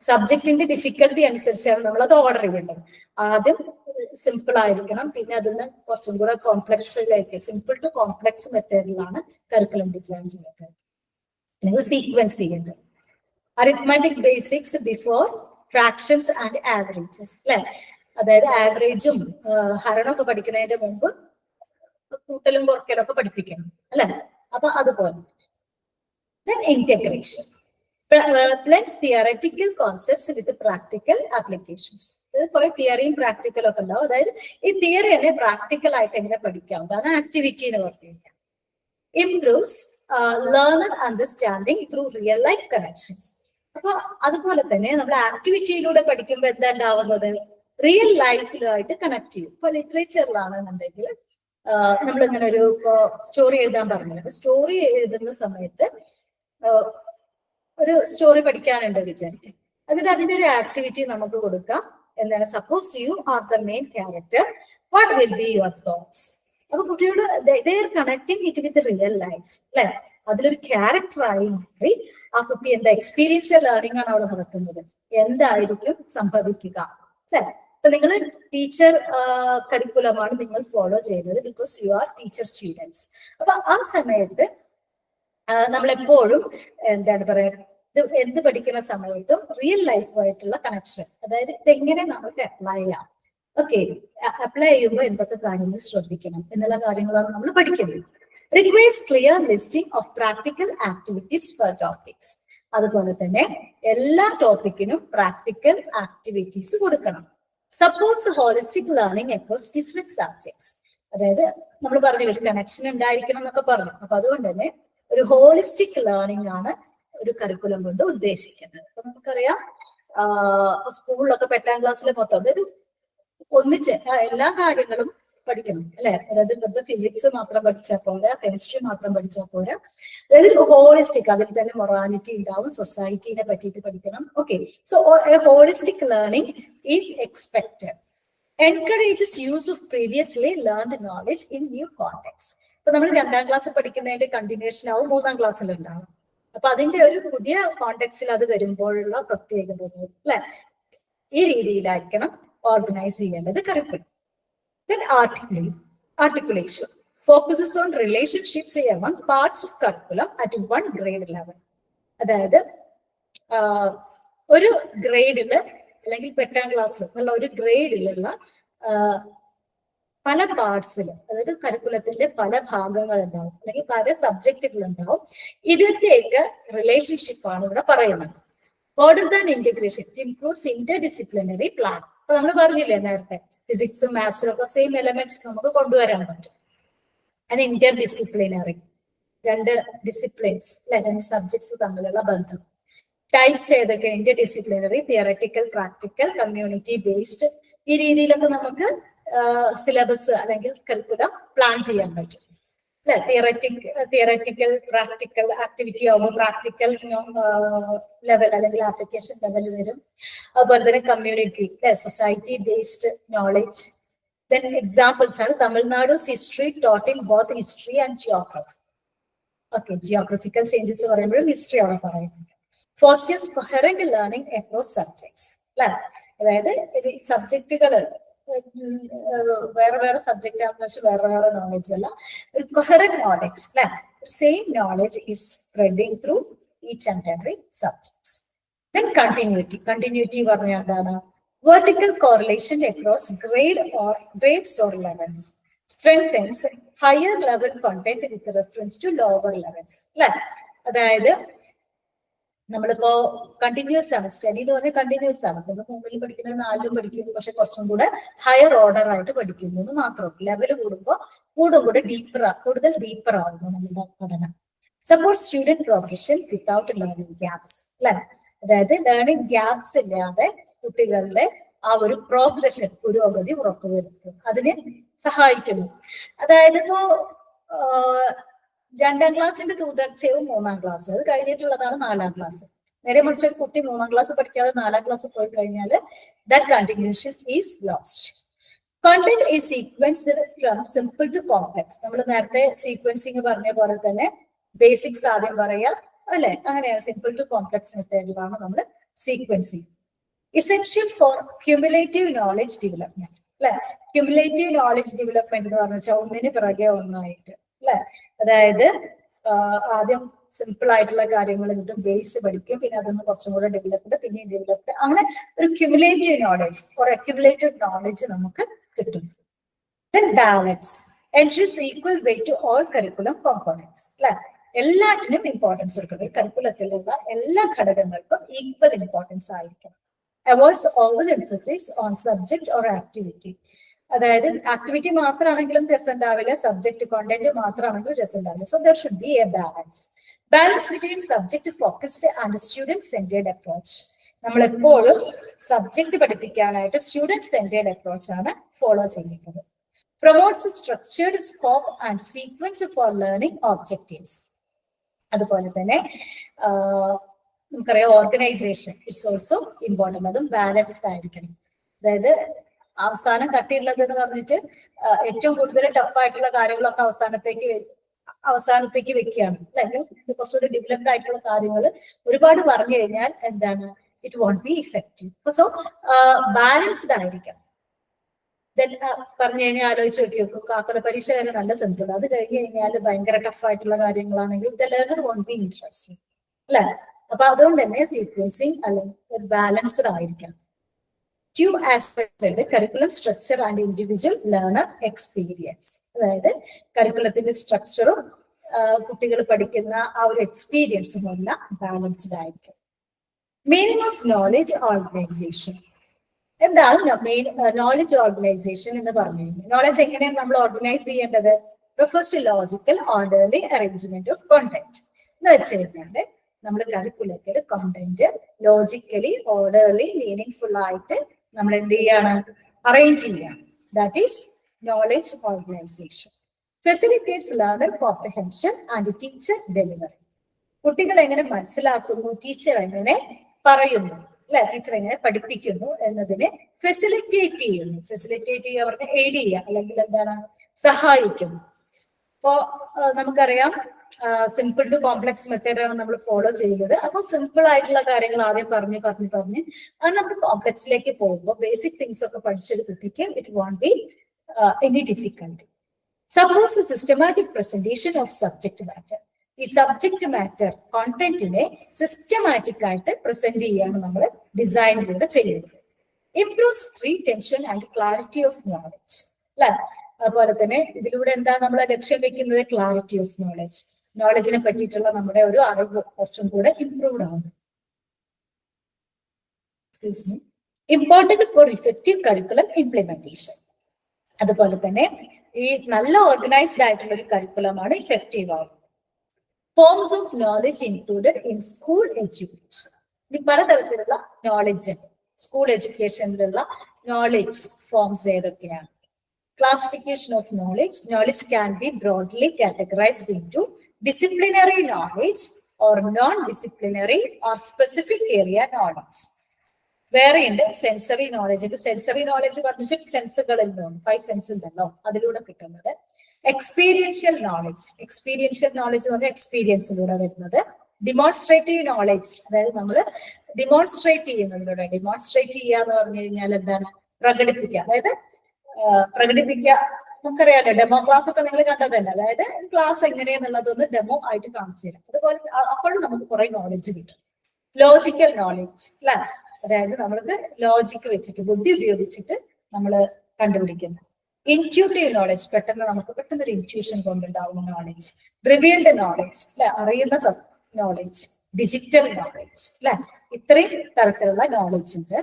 സബ്ജക്റ്റിന്റെ ഡിഫിക്കൽട്ടി അനുസരിച്ചാണ് നമ്മൾ അത് ഓർഡർ ചെയ്യേണ്ടത്. ആദ്യം സിമ്പിൾ ആയിരിക്കണം, പിന്നെ അതിന് കുറച്ചും കൂടെ കോംപ്ലക്സിലേക്ക്, സിമ്പിൾ ടു കോംപ്ലക്സ് മെത്തേഡിലാണ് കരിക്കുലം ഡിസൈൻ ചെയ്യേണ്ടത് അല്ലെങ്കിൽ സീക്വൻസ് ചെയ്യേണ്ടത്. Arithmetic basics before fractions and averages, അല്ലെ? അതായത് ആവറേജും ഹരണമൊക്കെ പഠിക്കുന്നതിന്റെ മുമ്പ് കൂട്ടലും കുറയ്ക്കലൊക്കെ പഠിപ്പിക്കണം, അല്ലെ? അപ്പൊ അതുപോലെ then integration blends theoretical concepts with practical applications. ഇത് കുറെ തിയറിയും പ്രാക്ടിക്കലും ഒക്കെ ഉണ്ടാവും. അതായത് ഈ തിയറി തന്നെ പ്രാക്ടിക്കൽ ആയിട്ട് എങ്ങനെ പഠിക്കാം, അതാണ് ആക്ടിവിറ്റി എന്ന് പറഞ്ഞിരിക്കുക. Improves learner understanding through real life connections. അപ്പൊ അതുപോലെ തന്നെ നമ്മൾ ആക്ടിവിറ്റിയിലൂടെ പഠിക്കുമ്പോൾ എന്താ ഉണ്ടാവുന്നത്, റിയൽ ലൈഫിലുമായിട്ട് കണക്ട് ചെയ്യും. ഇപ്പൊ ലിറ്ററേച്ചറിലാണെന്നുണ്ടെങ്കിൽ നമ്മളിങ്ങനെ ഒരു സ്റ്റോറി എഴുതാൻ പറഞ്ഞത്, സ്റ്റോറി എഴുതുന്ന സമയത്ത് ഒരു സ്റ്റോറി പഠിക്കാനുണ്ട് വിചാരിക്കും, എന്നിട്ട് അതിന്റെ ഒരു ആക്ടിവിറ്റി നമുക്ക് കൊടുക്കാം. എന്താണ്, suppose you are the main character, what will be your thoughts. അപ്പൊ കുട്ടിയോട് connecting it with real life, അല്ലെ? അതിലൊരു ക്യാരക്ടറായി മാറി ആ കുട്ടി എന്താ എക്സ്പീരിയൻഷ്യൽ ലേണിംഗ് ആണ് അവിടെ നടത്തുന്നത്, എന്തായിരിക്കും സംഭവിക്കുക, അല്ലെ? അപ്പൊ നിങ്ങൾ ടീച്ചർ കരിക്കുലമാണ് നിങ്ങൾ ഫോളോ ചെയ്യുന്നത്, because you are teacher students. അപ്പൊ ആ സമയത്ത് നമ്മളെപ്പോഴും എന്താണ് പറയുക, എന്ത് പഠിക്കുന്ന സമയത്തും റിയൽ ലൈഫുമായിട്ടുള്ള കണക്ഷൻ, അതായത് ഇതെങ്ങനെ നമുക്ക് അപ്ലൈ ചെയ്യാം, ഓക്കെ, അപ്ലൈ ചെയ്യുമ്പോൾ എന്തൊക്കെ കാര്യങ്ങൾ ശ്രദ്ധിക്കണം എന്നുള്ള കാര്യങ്ങളാണ് നമ്മൾ പഠിക്കുന്നത്. Requires clear listing of practical activities four topics. അതുപോലെ തന്നെ എല്ലാ ടോപ്പിക്കിനും പ്രാക്ടിക്കൽ ആക്ടിവിറ്റീസ് കൊടുക്കണം. Supports holistic learning across different subjects. അതായത് നമ്മൾ പറഞ്ഞു ഒരു കണക്ഷൻ ഉണ്ടായിരിക്കണം എന്നൊക്കെ പറഞ്ഞു. അപ്പൊ അതുകൊണ്ട് തന്നെ ഒരു ഹോളിസ്റ്റിക് ലേണിംഗ് ആണ് ഒരു കരിക്കുലം കൊണ്ട് ഉദ്ദേശിക്കുന്നത്. അപ്പൊ നമുക്കറിയാം സ്കൂളിലൊക്കെ 8ാം ക്ലാസ്സിലെ മൊത്തം, അതായത് ഒന്നിച്ച് എല്ലാ കാര്യങ്ങളും പഠിക്കണം, അല്ലെ? അതായത് വെറുതെ ഫിസിക്സ് മാത്രം പഠിച്ചാൽ പോരാ, കെമിസ്ട്രി മാത്രം പഠിച്ചാൽ പോരാ, അതായത് ഹോളിസ്റ്റിക്, അതിൽ തന്നെ മൊറാലിറ്റി ഉണ്ടാവും, സൊസൈറ്റിനെ പറ്റിയിട്ട് പഠിക്കണം. Okay, so A holistic learning is expected. Encourages use of previously learned knowledge in new context. ഇപ്പൊ നമ്മൾ 2ാം ക്ലാസ്സിൽ പഠിക്കുന്നതിന്റെ കണ്ടിന്യൂഷൻ ആവും 3ാം ക്ലാസ്സിൽ ഉണ്ടാവും. അപ്പൊ അതിന്റെ ഒരു പുതിയ കോണ്ടെക്സ്റ്റിൽ അത് വരുമ്പോഴുള്ള പ്രത്യേകതകൾ, അല്ലെ? ഈ രീതിയിലായിരിക്കണം ഓർഗനൈസ് ചെയ്യേണ്ടത് curriculum. Then articulation focuses on relationships among parts of curriculum at one grade level. അതായത് ഒരു ഗ്രേഡില് അല്ലെങ്കിൽ 8ാം ക്ലാസ് എന്നുള്ള ഒരു ഗ്രേഡിലുള്ള പല പാർട്സിൽ, അതായത് കരിക്കുലത്തിന്റെ പല ഭാഗങ്ങൾ ഉണ്ടാവും അല്ലെങ്കിൽ പല സബ്ജക്റ്റുകൾ ഉണ്ടാവും. ഇതിന്റെയൊക്കെ റിലേഷൻഷിപ്പ് ആണ് ഇവിടെ പറയുന്നത്. Further than integration, it includes interdisciplinary plan. അപ്പൊ നമ്മൾ പറഞ്ഞില്ലേ നേരത്തെ, ഫിസിക്സും മാത്സും ഒക്കെ സെയിം എലമെന്റ്സ് നമുക്ക് കൊണ്ടുവരാൻ പറ്റും. അത് ഇന്റർ ഡിസിപ്ലിനറി, 2 ഡിസിപ്ലിൻസ്, 2 സബ്ജക്ട്സ് തമ്മിലുള്ള ബന്ധം. ടൈപ്സ് ഏതൊക്കെ, Inter disciplinary, theoretical, practical, community based. ഈ രീതിയിലൊക്കെ നമുക്ക് സിലബസ് അല്ലെങ്കിൽ കരിക്കുലം പ്ലാൻ ചെയ്യാൻ പറ്റും, അല്ലെ? തിയററ്റിക്കൽ പ്രാക്ടിക്കൽ ആക്ടിവിറ്റി ആവുമ്പോൾ പ്രാക്ടിക്കൽ ലെവൽ അല്ലെങ്കിൽ ആപ്ലിക്കേഷൻ ലെവൽ വരും. അതുപോലെ തന്നെ community, society based knowledge. Then examples ആണ് തമിഴ്നാടു's history taught in both history and geography. Okay, geographical changes പറയുമ്പോഴും ഹിസ്റ്ററി ആണ് പറയുന്നത്. Fosters coherent learning across subjects, അല്ലെ? അതായത് സബ്ജക്റ്റുകൾ വേറെ സബ്ജക്റ്റ് ആണെന്ന് വെച്ചാൽ വേറെ നോളജ് അല്ല, ഒരു കൊഹറന്റ് നോളജ്, അല്ലെ? Same knowledge is spreading through each and every subjects. Then continuity പറഞ്ഞാൽ എന്താണ്, vertical correlation across grades or levels strengthens higher level content with reference to lower levels, അല്ലെ? അതായത് നമ്മളിപ്പോ കണ്ടിന്യൂസ് ആണ്, സ്റ്റഡി എന്ന് പറഞ്ഞാൽ കണ്ടിന്യൂസ് ആണ്. നമ്മൾ 3ൽ പഠിക്കുന്നത് 4ലും പഠിക്കുന്നു, പക്ഷെ കുറച്ചും കൂടെ ഹയർ ഓർഡർ ആയിട്ട് പഠിക്കുന്നു എന്ന് മാത്രം. ലെവൽ കൂടുമ്പോൾ കൂടുതൽ ഡീപ്പർ ആവുന്നു നമ്മുടെ പഠനം. Support student progression without learning gaps, അല്ലെ? അതായത് ലേണിംഗ് ഗ്യാപ്സ് ഇല്ലാതെ കുട്ടികളുടെ ആ ഒരു പ്രോഗ്രഷൻ, പുരോഗതി ഉറപ്പുവരുത്തും, അതിന് സഹായിക്കുന്നു. അതായത് ഇപ്പോ 2ാം ക്ലാസ്സിന്റെ തുടർച്ചയും 3ാം ക്ലാസ്, അത് കഴിഞ്ഞിട്ടുള്ളതാണ് 4ാം ക്ലാസ്. നേരെ മറിച്ച് ഒരു കുട്ടി 3ാം ക്ലാസ് പഠിക്കാതെ 4ാം ക്ലാസ് പോയി കഴിഞ്ഞാൽ that continuation is lost. Content is sequenced from simple to complex. നമ്മൾ നേരത്തെ സീക്വൻസിങ് പറഞ്ഞ പോലെ തന്നെ ബേസിക്സ് ആദ്യം പറയാം, അല്ലെ? അങ്ങനെയാണ് സിമ്പിൾ ടു കോംപ്ലക്സ് മെത്തേഡിലാണ് നമ്മൾ sequencing. Essential for cumulative knowledge development, അല്ലെ? ക്യുമുലേറ്റീവ് നോളജ് ഡെവലപ്മെന്റ് എന്ന് പറഞ്ഞാൽ ഒന്നിന് പിറകെ ഒന്നായിട്ട്, അല്ലെ? അതായത് ആദ്യം സിമ്പിൾ ആയിട്ടുള്ള കാര്യങ്ങൾ കിട്ടും, ബേസ് പഠിക്കും, പിന്നെ അതൊന്ന് കുറച്ചും കൂടെ ഡെവലപ്ഡ്, പിന്നെയും ഡെവലപ്ഡ്, അങ്ങനെ ഒരു ക്യുമുലേറ്റീവ് നോളജ് ഒരു അക്യുമുലേറ്റഡ് നോളജ് നമുക്ക് കിട്ടും. Then balance ensures equal weight to all curriculum components, അല്ലെ? എല്ലാറ്റിനും ഇമ്പോർട്ടൻസ് കൊടുക്കുന്നത്, കരിക്കുലത്തിലുള്ള എല്ലാ ഘടകങ്ങൾക്കും ഈക്വൽ ഇമ്പോർട്ടൻസ് ആയിരിക്കണം. Avoids over emphasis on subject or activity. അതായത് ആക്ടിവിറ്റി മാത്രമാണെങ്കിലും രസം ഉണ്ടാവില്ല, സബ്ജക്ട് കോണ്ടന്റ് മാത്രമാണെങ്കിലും രസം ഉണ്ടാവില്ല. So there should be A balance. Balance between subject focused and student centred approach. നമ്മൾ എപ്പോഴും സബ്ജക്ട് പഠിപ്പിക്കാനായിട്ട് സ്റ്റുഡന്റ് സെന്റേർഡ് അപ്രോച്ച് ആണ് ഫോളോ ചെയ്യുന്നത്. Promotes structured scope and sequence for learning objectives. അതുപോലെ തന്നെ നമുക്കറിയാം ഓർഗനൈസേഷൻ ഇറ്റ്സ് ഓൾസോ ഇമ്പോർട്ടന്റ്, അതും balanced ആയിരിക്കണം. അതായത് അവസാനം കട്ടിയുള്ളത് എന്ന് പറഞ്ഞിട്ട് ഏറ്റവും കൂടുതൽ ടഫായിട്ടുള്ള കാര്യങ്ങളൊക്കെ അവസാനത്തേക്ക് വെക്കുകയാണ്, അല്ലെങ്കിൽ കുറച്ചുകൂടി ഡെവലപ്ഡ് ആയിട്ടുള്ള കാര്യങ്ങൾ ഒരുപാട് പറഞ്ഞു കഴിഞ്ഞാൽ എന്താണ്, it won't be effective. So balanced ആയിരിക്കാം. പറഞ്ഞു കഴിഞ്ഞാൽ ആലോചിച്ച് നോക്കി, കാക്കട പരീക്ഷ വരെ നല്ല സിമ്പിൾ, അത് കഴിഞ്ഞ് കഴിഞ്ഞാൽ ഭയങ്കര ടഫായിട്ടുള്ള കാര്യങ്ങളാണെങ്കിൽ the learner won't be interesting, അല്ലെ? അപ്പൊ അതുകൊണ്ട് തന്നെ സീക്വൻസിങ് അല്ലെങ്കിൽ ബാലൻസ്ഡ് ആയിരിക്കണം. 2 aspects ഉണ്ട്, curriculum structure and individual learner experience. അതായത് കരിക്കുലത്തിന്റെ സ്ട്രക്ചറും കുട്ടികൾ പഠിക്കുന്ന ആ ഒരു എക്സ്പീരിയൻസും എല്ലാം ബാലൻസ്ഡ് ആയിരിക്കും. Meaning of knowledge organisation. എന്താണ് നോളജ് ഓർഗനൈസേഷൻ എന്ന് പറഞ്ഞു കഴിഞ്ഞാൽ, നോളജ് എങ്ങനെയാണ് നമ്മൾ ഓർഗനൈസ് ചെയ്യേണ്ടത്? refers to logical orderly arrangement of content. എന്ന് വെച്ച് കഴിഞ്ഞാൽ നമ്മൾ കരിക്കുലത്തിൽ content logically orderly meaning full ആയിട്ട് നമ്മൾ എന്ത് ചെയ്യാണ്, അറേഞ്ച് ചെയ്യാണ്. That is knowledge organisation. Facilitates learner comprehension and teacher delivery. കുട്ടികൾ എങ്ങനെ മനസ്സിലാക്കുന്നു, ടീച്ചർ എങ്ങനെ പറയുന്നു, അല്ലെ? ടീച്ചർ എങ്ങനെ പഠിപ്പിക്കുന്നു എന്നതിനെ ഫെസിലിറ്റേറ്റ് ചെയ്യുന്നു. ഫെസിലിറ്റേറ്റ് ചെയ്യുക അവർക്ക് എയ്ഡ് ചെയ്യുക, അല്ലെങ്കിൽ എന്താണ്, സഹായിക്കുന്നു. അപ്പോ നമുക്കറിയാം സിമ്പിൾ ടു കോംപ്ലക്സ് മെത്തേഡാണ് നമ്മൾ ഫോളോ ചെയ്യുന്നത്. അപ്പോൾ സിമ്പിൾ ആയിട്ടുള്ള കാര്യങ്ങൾ ആദ്യം പറഞ്ഞ് അത് നമ്മൾ കോംപ്ലക്സിലേക്ക് പോകുമ്പോൾ ബേസിക് തിങ്സ് ഒക്കെ പഠിച്ചൊരു കുട്ടിക്ക് it won't be any difficulty. Suppose systematic presentation of subject matter. ഈ സബ്ജക്ട് മാറ്റർ കോണ്ടന്റിനെ സിസ്റ്റമാറ്റിക് ആയിട്ട് പ്രസന്റ് ചെയ്യാണ് നമ്മൾ ഡിസൈനിലൂടെ ചെയ്യുന്നത്. Improves retention and clarity of knowledge, അല്ലെ? അതുപോലെ തന്നെ ഇതിലൂടെ എന്താ നമ്മൾ ലക്ഷ്യം വെക്കുന്നത്? Clarity of knowledge. നോളജിനെ പറ്റിയിട്ടുള്ള നമ്മുടെ ഒരു അറിവ് കുറച്ചും കൂടെ ഇംപ്രൂവ്ഡ് ആവും. Important four effective curriculum implementation. അതുപോലെ തന്നെ ഈ നല്ല ഓർഗനൈസ്ഡ് ആയിട്ടുള്ള ഒരു കരിക്കുലമാണ് ഇഫക്റ്റീവ് ആവുന്നത്. Forms of knowledge included in school education. ഇത് പലതരത്തിലുള്ള നോളജ് ഉണ്ട്. സ്കൂൾ എഡ്യൂക്കേഷനിലുള്ള നോളജ് ഫോംസ് ഏതൊക്കെയാണ്? Classification of knowledge. Knowledge can be broadly categorized into disciplinary knowledge or non-disciplinary or specific area knowledge. വേറെ ഉണ്ട് സെൻസറി നോളജ്. സെൻസറി നോളജ് പറഞ്ഞിട്ട് സെൻസുകളിൽ നിന്നും 5 sense ഉണ്ടല്ലോ, അതിലൂടെ കിട്ടുന്നത്. Experiential knowledge. എക്സ്പീരിയൻഷ്യൽ നോളജ് എന്ന് പറഞ്ഞാൽ എക്സ്പീരിയൻസിലൂടെ വരുന്നത്. ഡിമോൺസ്ട്രേറ്റീവ് നോളജ്, അതായത് നമ്മൾ ഡിമോൺസ്ട്രേറ്റ് ചെയ്യുന്നതിലൂടെ. ഡിമോൺസ്ട്രേറ്റ് ചെയ്യുക എന്ന് പറഞ്ഞു കഴിഞ്ഞാൽ എന്താണ്? പ്രകടിപ്പിക്കുക. അതായത് പ്രകടിപ്പിക്കുക. നമുക്കറിയാലോ ഡെമോ ക്ലാസ് ഒക്കെ നിങ്ങൾ കണ്ടതല്ലേ, അതായത് ക്ലാസ് എങ്ങനെയെന്നുള്ളതൊന്ന് ഡെമോ ആയിട്ട് കാണിച്ചു തരാം. അതുപോലെ അപ്പോഴും നമുക്ക് കുറെ നോളജ് കിട്ടും. ലോജിക്കൽ നോളജ്, അല്ലെ? അതായത് നമ്മൾക്ക് ലോജിക്ക് വെച്ചിട്ട്, ബുദ്ധി ഉപയോഗിച്ചിട്ട് നമ്മൾ കണ്ടുപിടിക്കുന്നത്. ഇൻറ്റ്യൂട്ടീവ് നോളജ്, പെട്ടെന്ന് ഒരു ഇൻറ്റ്യൂഷൻ കൊണ്ടുണ്ടാവുന്ന നോളജ്. റിവീൽഡ് നോളജ്, അല്ലെ? അറിയുന്ന നോളജ്, ഡിജിറ്റൽ നോളജ് അല്ലെ, ഇത്രയും തരത്തിലുള്ള നോളജ് ഉണ്ട്.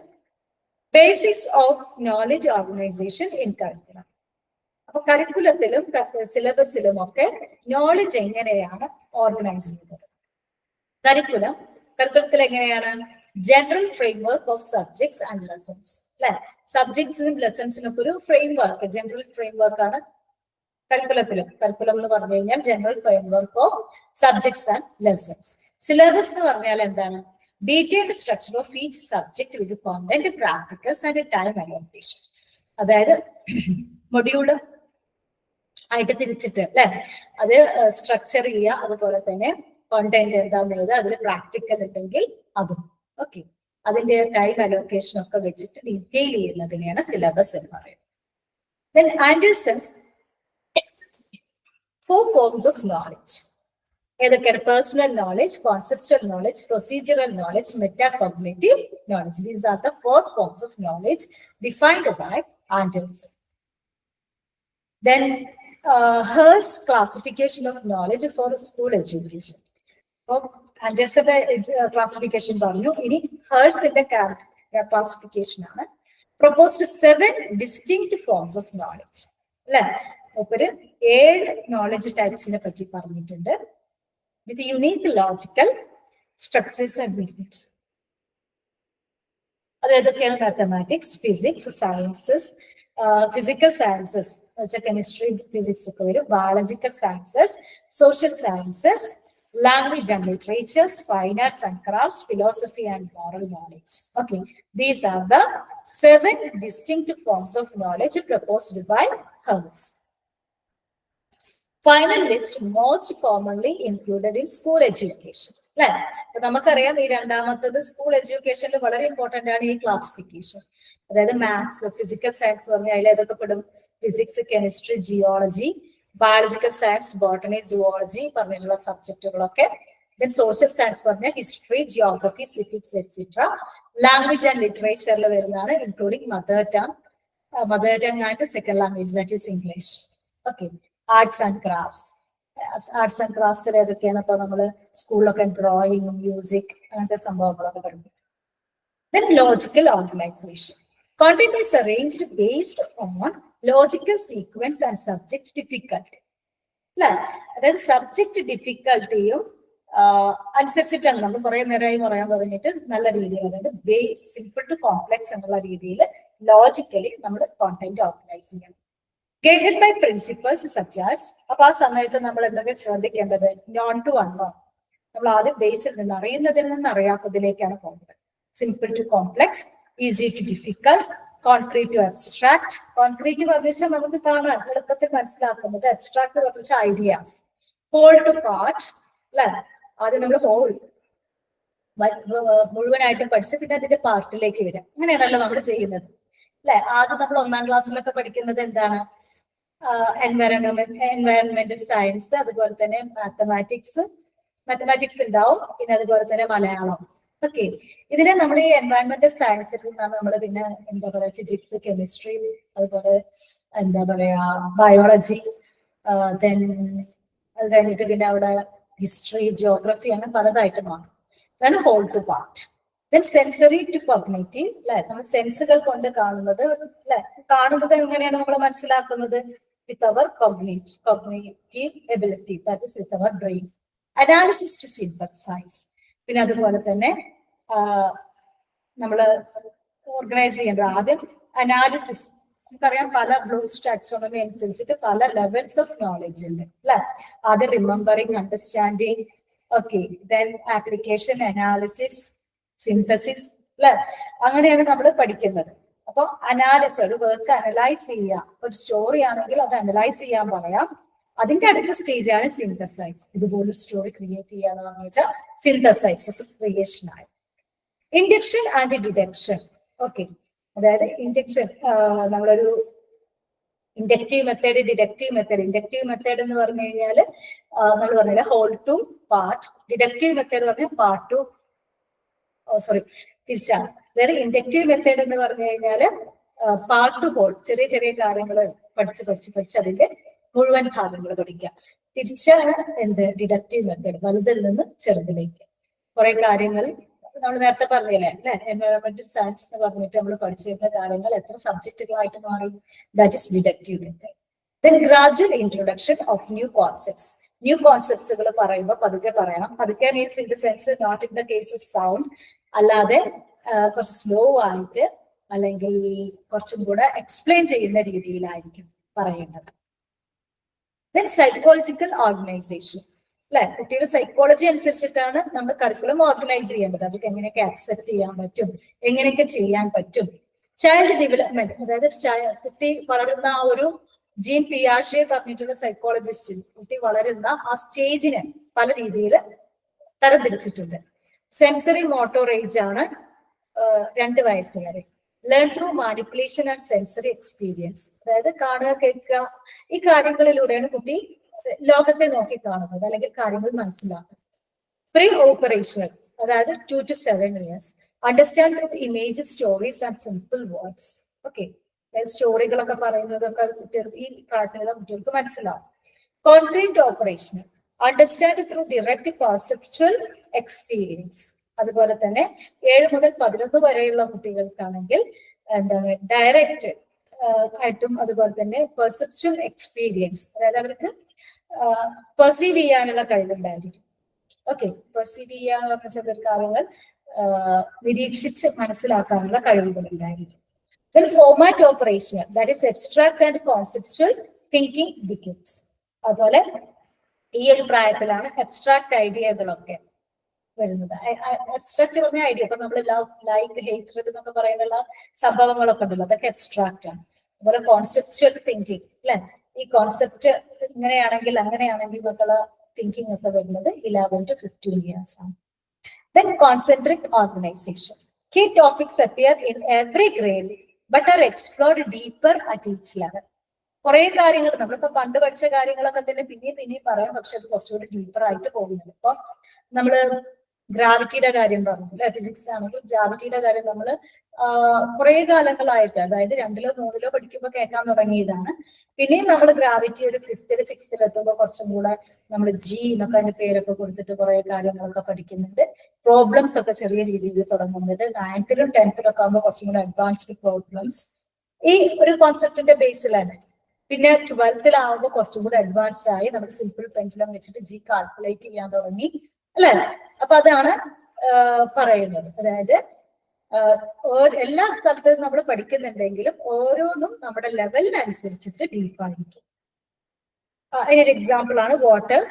Basics of knowledge organisation in curriculum. അപ്പൊ കരിക്കുലത്തിലും സിലബസിലും ഒക്കെ നോളജ് എങ്ങനെയാണ് ഓർഗനൈസ് ചെയ്യുന്നത്? കരിക്കുലത്തിൽ എങ്ങനെയാണ്? General framework of subjects and lessons അല്ലെ, സബ്ജക്ട്സിനും ലെസൺസിനും ഒക്കെ ഒരു ഫ്രെയിംവർക്ക്, ജനറൽ ഫ്രെയിംവർക്ക് ആണ് കരിക്കുലം എന്ന് പറഞ്ഞു കഴിഞ്ഞാൽ general framework of subjects and lessons. Syllabus എന്ന് പറഞ്ഞാൽ എന്താണ്? Detailed structure of each subject with content, practicals and time allocation. അതായത് മൊഡ്യൂള് ആയിട്ട് തിരിച്ചിട്ട് അല്ലെ, അത് സ്ട്രക്ചർ ചെയ്യുക, അതുപോലെ തന്നെ കോണ്ടന്റ് എന്താന്ന് എഴുതുക, അതിൽ പ്രാക്ടിക്കൽ ഉണ്ടെങ്കിൽ അതും. ഓക്കെ, അതിന്റെ ടൈം അലോക്കേഷൻ ഒക്കെ വെച്ചിട്ട് ഡീറ്റെയിൽ ചെയ്യുന്നതിനെയാണ് സിലബസ് എന്ന് പറയുന്നത്. Then Anderson's 4 forms of knowledge. ഏതൊക്കെയാണ്? Personal knowledge, conceptual knowledge, procedural knowledge, metacognitive knowledge. These are the 4 forms of knowledge defined by Anderson. Then Hear's classification of knowledge for school education. ആൻഡേഴ്സന്റെ classification പറഞ്ഞു. ഇനി ഹേഴ്സിന്റെ classification ആണ്. Proposed 7 distinct forms of knowledge അല്ലെ, ഒരു 7 knowledge ടൈപ്സിനെ പറ്റി പറഞ്ഞിട്ടുണ്ട്. With unique logical structures and meanings. അത് ഏതൊക്കെയാണ്? Mathematics, physics, sciences, physical sciences chemistry, physics ഒക്കെ വരും, biological sciences, social sciences, language and literatures, fine arts and crafts, philosophy and moral knowledge. Okay, these are the 7 distinct forms of knowledge proposed by Hear's. Final list most commonly included in school education. നമുക്കറിയാം ഈ രണ്ടാമത്തത് school എഡ്യൂക്കേഷനിൽ വളരെ important ആണ് ഈ classification. അതായത് maths, physical science പറഞ്ഞാൽ അതിൽ ഏതൊക്കെ പെടും? Physics, chemistry, geology, biological science, botany, zoology പറഞ്ഞിട്ടുള്ള സബ്ജക്റ്റുകളൊക്കെ. ദെൻ സോഷ്യൽ സയൻസ് പറഞ്ഞാൽ history, geography, civics etcetera. Language and ലിറ്ററേച്ചറിൽ വരുന്നതാണ് including mother tongue and second language that is English. Okay, arts and crafts. Arts and ക്രാഫ്റ്റ്സിൽ ഏതൊക്കെയാണ്? ഇപ്പൊ നമ്മള് സ്കൂളിലൊക്കെ ഡ്രോയിങ്, മ്യൂസിക്, അങ്ങനത്തെ സംഭവങ്ങളൊക്കെ പഠിക്കും. Then logical organization. Content is arranged based on logical sequence and subject difficulty. അതായത് സബ്ജക്ട് ഡിഫിക്കൽട്ടിയും അനുസരിച്ചിട്ടാണ് നമ്മൾ കുറെ നേരമായി പറയാൻ തുടങ്ങിയിട്ട് നല്ല രീതിയിൽ, അതായത് സിമ്പിൾ ടു കോംപ്ലക്സ് എന്നുള്ള രീതിയിൽ ലോജിക്കലി നമ്മൾ കോണ്ടന്റ് ഓർഗനൈസ് ചെയ്യണം. Guided by principles such as. അപ്പൊ ആ സമയത്ത് നമ്മൾ എന്തൊക്കെ ശ്രദ്ധിക്കേണ്ടത്? Known to unknown. നമ്മൾ ആദ്യം ബേസിൽ നിന്ന്, അറിയുന്നതിൽ നിന്ന് അറിയാത്തതിലേക്കാണ് പോകുന്നത്. Simple to complex, easy to difficult, concrete to abstract. Concrete പറഞ്ഞാൽ നമുക്ക് കാണാൻ എളുപ്പത്തിൽ മനസ്സിലാക്കുന്നത്, അബ്സ്ട്രാക്ട് പറഞ്ഞാൽ ഐഡിയാസ്. ഹോൾ ടു പാർട്ട് അല്ലെ, ആദ്യം നമ്മൾ ഹോൾ മുഴുവനായിട്ടും പഠിച്ച് പിന്നെ അതിന്റെ പാർട്ടിലേക്ക് വരാം. അങ്ങനെയാണല്ലോ നമ്മൾ ചെയ്യുന്നത് അല്ലെ. ആദ്യം നമ്മൾ 1ാം ക്ലാസ്സിലൊക്കെ പഠിക്കുന്നത് എന്താണ്? എൻവയറൺമെന്റൽ സയൻസ്, അതുപോലെ തന്നെ മാത്തമാറ്റിക്സ് ഉണ്ടാവും, പിന്നെ അതുപോലെ തന്നെ മലയാളം. ഓക്കെ, ഇതിനെ നമ്മൾ ഈ എൻവയറൺമെന്റൽ സയൻസിൽ നിന്നാണ് നമ്മൾ പിന്നെ എന്താ പറയാ ഫിസിക്സ്, കെമിസ്ട്രി, അതുപോലെ എന്താ പറയാ ബയോളജി, ദെൻ അത് കഴിഞ്ഞിട്ട് പിന്നെ അവിടെ ഹിസ്റ്ററി, ജിയോഗ്രഫി, അങ്ങനെ പലതായിട്ട് മാറും. അതാണ് whole to part. Then sensory to cognitive അല്ലെ, നമ്മൾ സെൻസുകൾ കൊണ്ട് കാണുന്നത് അല്ലെ. കാണുന്നത് എങ്ങനെയാണ് നമ്മൾ മനസ്സിലാക്കുന്നത്? With our cognitive ability, that is with our brain. Analysis to synthesise. പിന്നെ അതുപോലെ തന്നെ നമ്മൾ ഓർഗനൈസ് ചെയ്യേണ്ടത് ആദ്യം അനാലിസിസ്. നമുക്കറിയാം പല ബ്ലൂംസ് ടാക്സോണമി അനുസരിച്ചിട്ട് പല ലെവൽസ് ഓഫ് നോളജ് ഉണ്ട് അല്ലെ. ആദ്യം remembering, understanding, okay, then application, analysis, synthesis അല്ലെ. അങ്ങനെയാണ് നമ്മൾ പഠിക്കുന്നത്. അപ്പൊ അനാലിസിസ്, ഒരു വർക്ക് അനലൈസ് ചെയ്യുക. ഒരു സ്റ്റോറി ആണെങ്കിൽ അത് അനലൈസ് ചെയ്യാൻ പറയാം. അതിന്റെ അടുത്ത സ്റ്റേജാണ് സിന്തസൈസ്. ഇതുപോലൊരു സ്റ്റോറി ക്രിയേറ്റ് ചെയ്യാന്ന് പറഞ്ഞു വെച്ചാൽ സിന്തസൈസ് ക്രിയേഷൻ ആയി. Induction and deduction. ഓക്കെ, അതായത് ഇൻഡക്ഷൻ നമ്മളൊരു inductive method, deductive method. Inductive method എന്ന് പറഞ്ഞു കഴിഞ്ഞാല് നമ്മൾ പറഞ്ഞില്ല whole to part. Deductive method പറഞ്ഞാൽ പാർട്ട് ടു തിരിച്ചാണ്. അതായത് ഇൻഡക്റ്റീവ് മെത്തേഡ് എന്ന് പറഞ്ഞു കഴിഞ്ഞാല് പാർട്ട് ടു ഹോൾ, ചെറിയ ചെറിയ കാര്യങ്ങൾ പഠിച്ച് അതിന്റെ മുഴുവൻ ഭാഗങ്ങൾ പഠിക്കുക. തിരിച്ചാണ് എന്ത് ഡിഡക്റ്റീവ് മെത്തേഡ്, വലുതിൽ നിന്ന് ചെറുതിലേക്ക്. കുറെ കാര്യങ്ങൾ നമ്മൾ നേരത്തെ പറഞ്ഞില്ലേ അല്ലെ, എൻവയോൺമെന്റൽ സയൻസ് എന്ന് പറഞ്ഞിട്ട് നമ്മൾ പഠിച്ചിരുന്ന കാര്യങ്ങൾ എത്ര സബ്ജക്റ്റുകളായിട്ട് മാറി. That is deductive method. Then gradual introduction of new concepts. New കോൺസെപ്റ്റ്സുകൾ പറയുമ്പോൾ പതുക്കെ പറയണം. പതുക്കെ means in the sense not in the case of sound, അല്ലാതെ കുറച്ച് സ്ലോ ആയിട്ട് അല്ലെങ്കിൽ കുറച്ചും കൂടെ എക്സ്പ്ലെയിൻ ചെയ്യുന്ന രീതിയിലായിരിക്കും പറയേണ്ടത്. ദെൻ സൈക്കോളജിക്കൽ ഓർഗനൈസേഷൻ അല്ലെ, കുട്ടിയുടെ സൈക്കോളജി അനുസരിച്ചിട്ടാണ് നമ്മൾ കരിക്കുലം ഓർഗനൈസ് ചെയ്യേണ്ടത്. അതൊക്കെ എങ്ങനെയൊക്കെ ആക്സെപ്റ്റ് ചെയ്യാൻ പറ്റും, എങ്ങനെയൊക്കെ ചെയ്യാൻ പറ്റും. ചൈൽഡ് ഡെവലപ്മെന്റ്, അതായത് കുട്ടി വളരുന്ന ആ ഒരു ജീൻ പിയാഷെ പറഞ്ഞിട്ടുള്ള സൈക്കോളജിസ്റ്റ്, കുട്ടി വളരുന്ന ആ സ്റ്റേജിനെ പല രീതിയിൽ തരംതിരിച്ചിട്ടുണ്ട്. സെൻസറി മോട്ടോർ ഏജ് ആണ് 2 വയസ്സ് വരെ. Learn through manipulation and sensory experience, അതായത് കാണുക, കേൾക്കുക, ഈ കാര്യങ്ങളിലൂടെയാണ് കുട്ടി ലോകത്തെ നോക്കി കാണുന്നത് അല്ലെങ്കിൽ കാര്യങ്ങൾ മനസ്സിലാക്കുന്നത്. പ്രീ ഓപ്പറേഷണൽ, അതായത് 2 to 7 years. Understand through image, stories and simple words. Okay, സ്റ്റോറികളൊക്കെ പറയുന്നതൊക്കെ കുട്ടികൾക്ക് ഈ പ്രായത്തിലുള്ള കുട്ടികൾക്ക് മനസ്സിലാവും. Concrete operational, understand through direct perceptual experience. അതുപോലെ തന്നെ 7 മുതൽ 11 വരെയുള്ള കുട്ടികൾക്കാണെങ്കിൽ എന്താണ് ഡയറക്റ്റ് ആയിട്ടും അതുപോലെ തന്നെ പെർസെപ്ച്വൽ എക്സ്പീരിയൻസ്, അതായത് അവർക്ക് പെർസീവ് ചെയ്യാനുള്ള കഴിവുണ്ടായിരിക്കും. ഓക്കെ, പെർസീവ് ചെയ്യാന്ന് പറഞ്ഞ കാര്യങ്ങൾ നിരീക്ഷിച്ച് മനസ്സിലാക്കാനുള്ള കഴിവുകൾ ഉണ്ടായിരിക്കും. Then format operation, that is abstract and conceptual thinking begins. അതുപോലെ ഈ ഒരു പ്രായത്തിലാണ് അബ്സ്ട്രാക്ട് ഐഡിയകളൊക്കെ വരുന്നത്. അബ്സ്ട്രാക്ട് പറഞ്ഞ ഐഡിയ, ഇപ്പൊ നമ്മൾ ലവ്, ലൈക്ക്, ഹേറ്റ്രഡ് എന്നൊക്കെ പറയുന്ന സംഭവങ്ങളൊക്കെ ഉണ്ടല്ലോ, അതൊക്കെ അബ്സ്ട്രാക്ട് ആണ്. അതുപോലെ കോൺസെപ്ച്വൽ തിങ്കിങ് അല്ലെ, ഈ കോൺസെപ്റ്റ് ഇങ്ങനെയാണെങ്കിൽ അങ്ങനെയാണെങ്കിൽ എന്നൊക്കെയുള്ള തിങ്കിങ് ഒക്കെ വരുന്നത് 11 to 15 years ആണ്. Then concentric organization. Key topics appear in every grade but are explored deeper at each level. കുറെ കാര്യങ്ങൾ നമ്മളിപ്പോ പണ്ട് പഠിച്ച കാര്യങ്ങളൊക്കെ തന്നെ പിന്നെയും പറയാം, പക്ഷെ അത് കുറച്ചുകൂടി ഡീപ്പർ ആയിട്ട് പോകുന്നുണ്ട്. ഇപ്പൊ നമ്മള് ഗ്രാവിറ്റിയുടെ കാര്യം പറഞ്ഞു അല്ലെ, ഫിസിക്സ് ആണെങ്കിൽ ഗ്രാവിറ്റിയുടെ കാര്യം നമ്മൾ കുറെ കാലങ്ങളായിട്ട്, അതായത് 2-ലോ 3-ലോ പഠിക്കുമ്പോൾ കേൾക്കാൻ തുടങ്ങിയതാണ്. പിന്നെയും നമ്മൾ ഗ്രാവിറ്റി ഒരു 5th 6th എത്തുമ്പോൾ കുറച്ചും കൂടെ നമ്മൾ ജി എന്നൊക്കെ അതിന്റെ പേരൊക്കെ കൊടുത്തിട്ട് കുറെ കാര്യങ്ങളൊക്കെ പഠിക്കുന്നുണ്ട്. പ്രോബ്ലംസ് ഒക്കെ ചെറിയ രീതിയിൽ തുടങ്ങുന്നുണ്ട്. 9th-ലും 10th-ലും ഒക്കെ ആകുമ്പോൾ കുറച്ചും കൂടെ അഡ്വാൻസ്ഡ് പ്രോബ്ലംസ് ഈ ഒരു കോൺസെപ്റ്റിന്റെ ബേസിലാണ്. പിന്നെ 12th-ലാവുമ്പോൾ കുറച്ചും കൂടെ അഡ്വാൻസ്ഡ് ആയി നമുക്ക് സിമ്പിൾ പെൻഡുലം വെച്ചിട്ട് ജി കാൽക്കുലേറ്റ് ചെയ്യാൻ തുടങ്ങി അല്ലെ. അപ്പൊ അതാണ് പറയുന്നത്. അതായത് എല്ലാ സ്ഥലത്തും നമ്മൾ പഠിക്കുന്നുണ്ടെങ്കിലും ഓരോന്നും നമ്മുടെ ലെവലിനനുസരിച്ചിട്ട് ഡീപ്പായിരിക്കും. അതിനൊരു എക്സാമ്പിൾ ആണ് വാട്ടർ.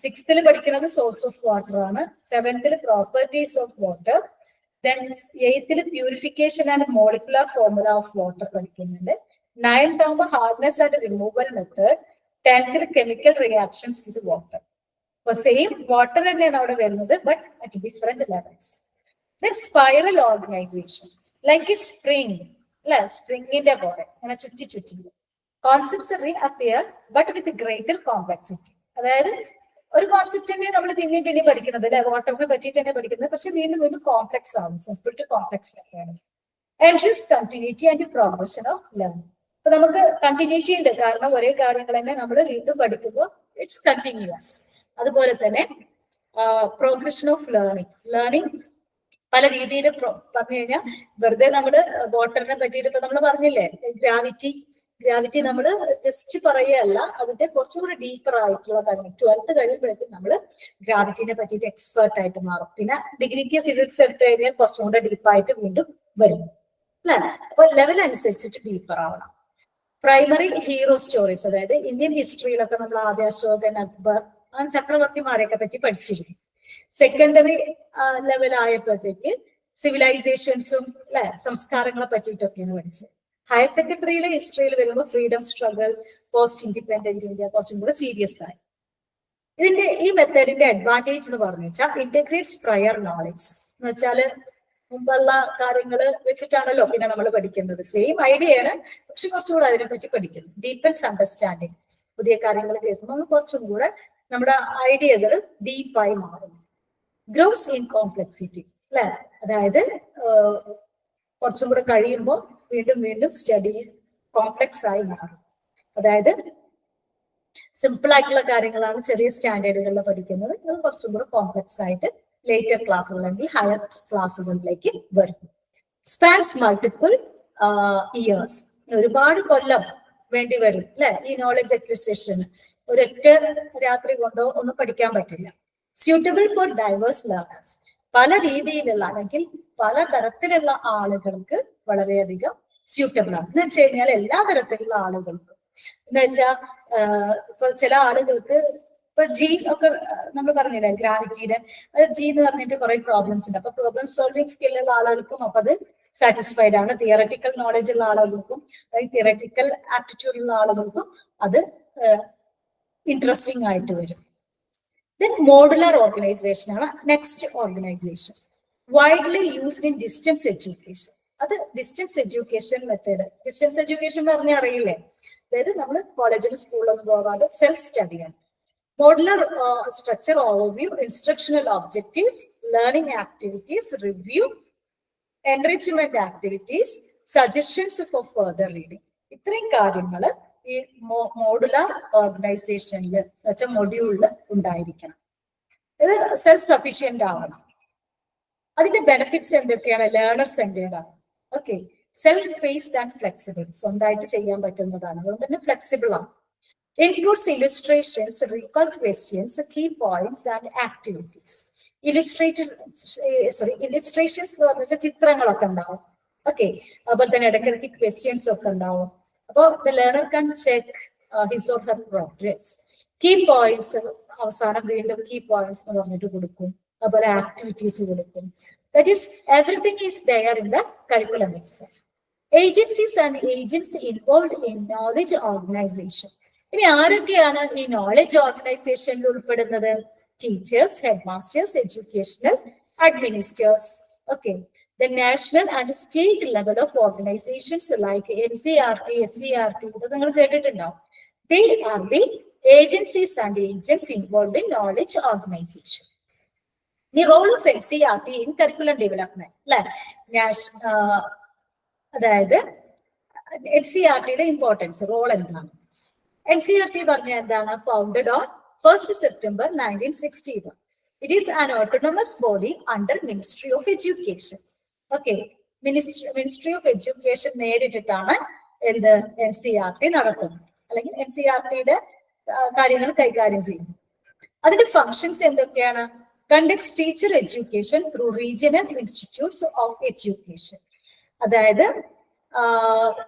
6th-ൽ പഠിക്കുന്നത് സോഴ്സ് ഓഫ് വാട്ടർ ആണ്. 7th-ൽ പ്രോപ്പർട്ടീസ് ഓഫ് വാട്ടർ. ദെൻ 8th-ൽ purification and molecular formula of water പഠിക്കുന്നുണ്ട്. 9th ആകുമ്പോൾ ഹാർഡ്നെസ് ആൻഡ് റിമൂവൽ മെത്തേഡ്. 10th-ൽ കെമിക്കൽ റിയാക്ഷൻസ് വിത്ത് വാട്ടർ. അപ്പൊ സെയിം വാട്ടർ തന്നെയാണ് അവിടെ വരുന്നത്, but at different levels. Then spiral organisation, like a spring അല്ലെ, സ്പ്രിംഗിന്റെ പോലെ അങ്ങനെ ചുറ്റി concepts reappear but with greater complexity. അതായത് ഒരു കോൺസെപ്റ്റ് തന്നെ നമ്മൾ പിന്നെയും പഠിക്കുന്നത് അല്ലെ, വാട്ടറിനെ പറ്റിയിട്ട് തന്നെ പഠിക്കുന്നത്, പക്ഷെ വീണ്ടും കോംപ്ലക്സ് ആവും, സിമ്പിൾ ടു കോംപ്ലക്സ് ഒക്കെയാണ്. Entrance continuity and progression of learning. അപ്പൊ നമുക്ക് കണ്ടിന്യൂറ്റി ഉണ്ട്, കാരണം ഒരേ കാര്യങ്ങൾ തന്നെ നമ്മൾ വീണ്ടും പഠിക്കുമ്പോൾ ഇറ്റ്സ് കണ്ടിന്യൂസ്. അതുപോലെ തന്നെ പ്രോഗ്രഷൻ ഓഫ് ലേണിംഗ് പല രീതിയിൽ പറഞ്ഞു കഴിഞ്ഞാൽ, വെറുതെ നമ്മള് വാട്ടറിനെ പറ്റിയിട്ട് ഇപ്പൊ നമ്മൾ പറഞ്ഞില്ലേ, ഗ്രാവിറ്റി നമ്മൾ ജസ്റ്റ് പറയുകയല്ല, അതിന്റെ കുറച്ചും കൂടി ഡീപ്പർ ആയിട്ടുള്ള കാര്യം 12th കഴിയുമ്പോഴേക്കും നമ്മൾ ഗ്രാവിറ്റിനെ പറ്റിയിട്ട് എക്സ്പേർട്ട് ആയിട്ട് മാറും. പിന്നെ ഡിഗ്രിക്ക് ഫിസിക്സ് എടുത്തു കഴിഞ്ഞാൽ കുറച്ചും കൂടെ ഡീപ്പായിട്ട് വീണ്ടും വരും അല്ലെ. അപ്പൊ ലെവൽ അനുസരിച്ചിട്ട് ഡീപ്പർ ആവണം. പ്രൈമറി ഹീറോ സ്റ്റോറീസ്, അതായത് ഇന്ത്യൻ ഹിസ്റ്ററിയിലൊക്കെ നമ്മൾ ആദ്യ അശോകൻ, അക്ബർ, ചക്രവർത്തിമാരെയൊക്കെ പറ്റി പഠിച്ചിരുന്നു. സെക്കൻഡറി ലെവൽ ആയപ്പോഴത്തേക്ക് സിവിലൈസേഷൻസും അല്ലെ, സംസ്കാരങ്ങളെ പറ്റിയിട്ടൊക്കെയാണ് പഠിച്ചത്. ഹയർ സെക്കൻഡറിയിലെ ഹിസ്റ്ററിയിൽ വരുമ്പോൾ freedom struggle, post independent India കുറച്ചും കൂടെ സീരിയസ് ആയി. ഈ മെത്തേഡിന്റെ അഡ്വാൻറ്റേജ് എന്ന് പറഞ്ഞു വെച്ചാൽ ഇന്റഗ്രേറ്റ്സ് പ്രയർ നോളജ് എന്ന് വെച്ചാല് മുമ്പുള്ള കാര്യങ്ങൾ വെച്ചിട്ടാണല്ലോ പിന്നെ നമ്മൾ പഠിക്കുന്നത്. സെയിം ഐഡിയയാണ്, പക്ഷെ കുറച്ചുകൂടെ അതിനെപ്പറ്റി പഠിക്കുന്നു. ഡീപ്പൻസ് അണ്ടർസ്റ്റാൻഡിങ്, പുതിയ കാര്യങ്ങൾ കേൾക്കുമ്പോൾ കുറച്ചും കൂടെ നമ്മുടെ ഐഡിയകൾ ഡീപ്പായി മാറുന്നു. ഗ്രോസ് ഇൻ കോംപ്ലക്സിറ്റി അല്ലെ, അതായത് കുറച്ചും കൂടെ കഴിയുമ്പോൾ വീണ്ടും സ്റ്റഡി കോംപ്ലക്സ് ആയി മാറും. അതായത് സിമ്പിൾ ആയിട്ടുള്ള കാര്യങ്ങളാണ് ചെറിയ സ്റ്റാൻഡേർഡുകളിൽ പഠിക്കുന്നത്. അത് കുറച്ചും കൂടെ കോംപ്ലക്സ് ആയിട്ട് ലേറ്റർ ക്ലാസ്സുകൾ അല്ലെങ്കിൽ ഹയർ ക്ലാസ്സുകളിലേക്ക് വരും. സ്പാൻസ് മൾട്ടിപ്പിൾ ഇയേഴ്സ്, ഒരുപാട് കൊല്ലം വേണ്ടി വരും അല്ലെ ഈ നോളജ് അക്വിസിഷന്. ഒരൊറ്റ രാത്രി കൊണ്ടോ ഒന്നും പഠിക്കാൻ പറ്റില്ല. സ്യൂട്ടബിൾ ഫോർ ഡൈവേഴ്സ് ലേണേഴ്സ്, പല രീതിയിലുള്ള അല്ലെങ്കിൽ പല തരത്തിലുള്ള ആളുകൾക്ക് വളരെയധികം സ്യൂട്ടബിൾ ആണ്. എന്ന് വെച്ച് കഴിഞ്ഞാൽ എല്ലാ തരത്തിലുള്ള ആളുകൾക്കും എന്ന് വെച്ചാൽ ഇപ്പൊ ചില ആളുകൾക്ക് ഇപ്പൊ ജി ഒക്കെ നമ്മൾ പറഞ്ഞില്ലേ ഗ്രാവിറ്റിയുടെ ജി എന്ന് പറഞ്ഞിട്ട് കുറെ പ്രോബ്ലംസ് ഉണ്ട്. അപ്പൊ പ്രോബ്ലം സോൾവിങ് സ്കില്ലുള്ള ആളുകൾക്കും അപ്പൊ അത് സാറ്റിസ്ഫൈഡ് ആണ്. തിയററ്റിക്കൽ നോളജ് ഉള്ള ആളുകൾക്കും തിയററ്റിക്കൽ ആപ്റ്റിറ്റ്യൂഡ് ഉള്ള ആളുകൾക്കും അത് ഇൻട്രസ്റ്റിംഗ് ആയിട്ട് വരും. ദെൻ മോഡുലർ ഓർഗനൈസേഷൻ ആണ് next organisation. Widely used in distance education. അത് distance education method. Distance education പറഞ്ഞാൽ അറിയില്ലേ, അതായത് നമ്മൾ കോളേജിലും സ്കൂളിലൊന്നും പോകാതെ സെൽഫ് സ്റ്റഡിയാണ്. Modular structure, overview, instructional objectives, learning activities, review, enrichment activities, suggestions for further reading. ഇത്രയും കാര്യങ്ങൾ ഈ മോഡുലാർ ഓർഗനൈസേഷനിൽ വെച്ചാൽ മൊഡ്യൂളിൽ ഉണ്ടായിരിക്കണം. ഇത് സെൽഫ് സഫീഷ്യന്റ് ആവണം. അതിന്റെ ബെനിഫിറ്റ്സ് എന്തൊക്കെയാണ്? ലേണർ സെന്റേർഡ് ആണ്. Okay, self paced and flexible, സ്വന്തമായിട്ട് ചെയ്യാൻ പറ്റുന്നതാണ്, അതുകൊണ്ട് തന്നെ ഫ്ലെക്സിബിൾ ആണ്. Includes illustrations, recall questions, key points and activities. Illustrations എന്ന് പറഞ്ഞാൽ ചിത്രങ്ങളൊക്കെ ഉണ്ടാവും. ഓക്കെ, അതുപോലെ തന്നെ ഇടയ്ക്കിടയ്ക്ക് ക്വസ്റ്റ്യൻസ് ഒക്കെ ഉണ്ടാവും. അപ്പോൾ the learner can check his or her progress. Key points അവസാനം വീണ്ടും കീ പോയിന്റ്സ് എന്ന് പറഞ്ഞിട്ട് കൊടുക്കും. അതുപോലെ ആക്ടിവിറ്റീസ് കൊടുക്കും. That is everything is there in the curriculum itself. Agencies and agents involved in knowledge organisation. ഇനി ആരൊക്കെയാണ് ഈ നോളജ് ഓർഗനൈസേഷനിൽ ഉൾപ്പെടുന്നത്? Teachers, head masters, educational administrators. Okay, the national and state level of organizations like NCERT, SCERT, ഇത് നിങ്ങൾ കേട്ടിട്ടുണ്ടാവും. They are the agencies and agents involved in knowledge organization. The role of NCERT in curriculum development, അല്ലെ? അതായത് NCERTയുടെ importance, role എന്താണ്? NCERT പറഞ്ഞ എന്താണ്? Founded on 1st September 1961. It is an autonomous body under Ministry of Education. Okay, ministry of education നേരിട്ടിട്ടാണ് എന്ത് NCERT നടത്തുന്നത്, അല്ലെങ്കിൽ NCERTയുടെ കാര്യങ്ങൾ കൈകാര്യം ചെയ്യുന്നത്. അതിന്റെ ഫങ്ഷൻസ് എന്തൊക്കെയാണ്? Conducts teacher education through regional institutes of education. അതായത്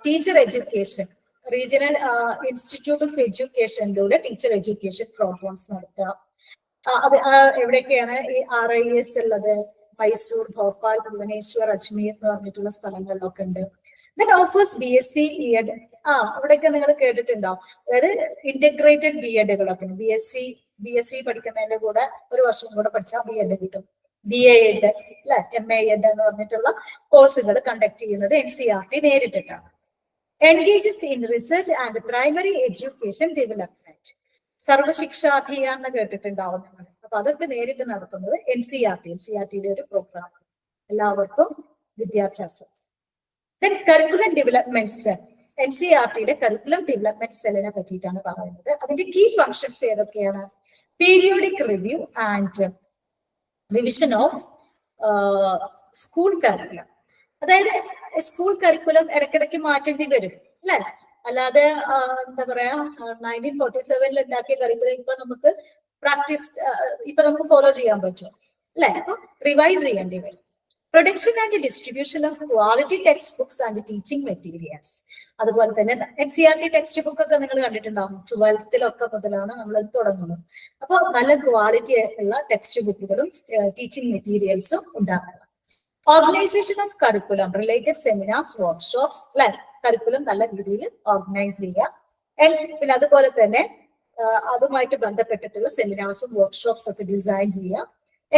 teacher education regional institute of എഡ്യൂക്കേഷനിലൂടെ ടീച്ചർ എഡ്യൂക്കേഷൻ പ്രോഗ്രാംസ് നടത്തുക. അത് എവിടെയൊക്കെയാണ് ഈ RIS ഉള്ളത്? മൈസൂർ, ഭോപ്പാൽ, ഭുവനേശ്വർ, അജ്മീർ എന്ന് പറഞ്ഞിട്ടുള്ള സ്ഥലങ്ങളിലൊക്കെ ഉണ്ട്. Then offers BSc ED. അവിടെയൊക്കെ നിങ്ങൾ കേട്ടിട്ടുണ്ടാവും. അതായത് ഇന്റഗ്രേറ്റഡ് BEdകളൊക്കെ. BSc പഠിക്കുന്നതിന്റെ കൂടെ ഒരു വർഷം കൂടെ പഠിച്ചാൽ BEd കിട്ടും. BAEd അല്ലെ, MAEd എന്ന് പറഞ്ഞിട്ടുള്ള കോഴ്സുകൾ കണ്ടക്ട് ചെയ്യുന്നത് NCERT നേരിട്ടിട്ടാണ്. Engages in research and primary education development. Sarva Shiksha Abhiyan എന്ന് കേട്ടിട്ടുണ്ടാവും നിങ്ങൾ. അപ്പൊ അതൊക്കെ നേരിട്ട് നടത്തുന്നത് NCERTയുടെ ഒരു പ്രോഗ്രാം, എല്ലാവർക്കും വിദ്യാഭ്യാസം. Then curriculum development cell. NCERTയുടെ കരിക്കുലം ഡെവലപ്മെന്റ് സെല്ലിനെ പറ്റിയിട്ടാണ് പറയുന്നത്. അതിന്റെ കീ ഫങ്ഷൻസ് ഏതൊക്കെയാണ്? Periodic review and revision of school curriculum. അതായത് സ്കൂൾ കരിക്കുലം ഇടയ്ക്കിടയ്ക്ക് മാറ്റേണ്ടി വരും അല്ലെ? അല്ലാതെ എന്താ പറയാ 1947 ഉണ്ടാക്കിയ കരിക്കുലം ഇപ്പൊ നമുക്ക് നമുക്ക് ഫോളോ ചെയ്യാൻ പറ്റും അല്ലെ? അപ്പൊ റിവൈസ് ചെയ്യേണ്ടി വരും. Production and distribution of quality text books and teaching materials. അതുപോലെ തന്നെ NCERT ടെക്സ്റ്റ് ബുക്ക് ഒക്കെ നിങ്ങൾ കണ്ടിട്ടുണ്ടാവും. 12th മുതലാണ് നമ്മൾ തുടങ്ങുന്നത്. അപ്പൊ നല്ല ക്വാളിറ്റി ഉള്ള ടെക്സ്റ്റ് ബുക്കുകളും ടീച്ചിങ് മെറ്റീരിയൽസും ഉണ്ടാക്കുക. Organisation of curriculum, related seminars, workshops അല്ലെ? കരിക്കുലം നല്ല രീതിയിൽ ഓർഗനൈസ് ചെയ്യുക. പിന്നെ അതുപോലെ തന്നെ അതുമായിട്ട് ബന്ധപ്പെട്ടിട്ടുള്ള സെമിനാർസും വർക്ക്ഷോപ്സ് ഒക്കെ ഡിസൈൻ ചെയ്യുക.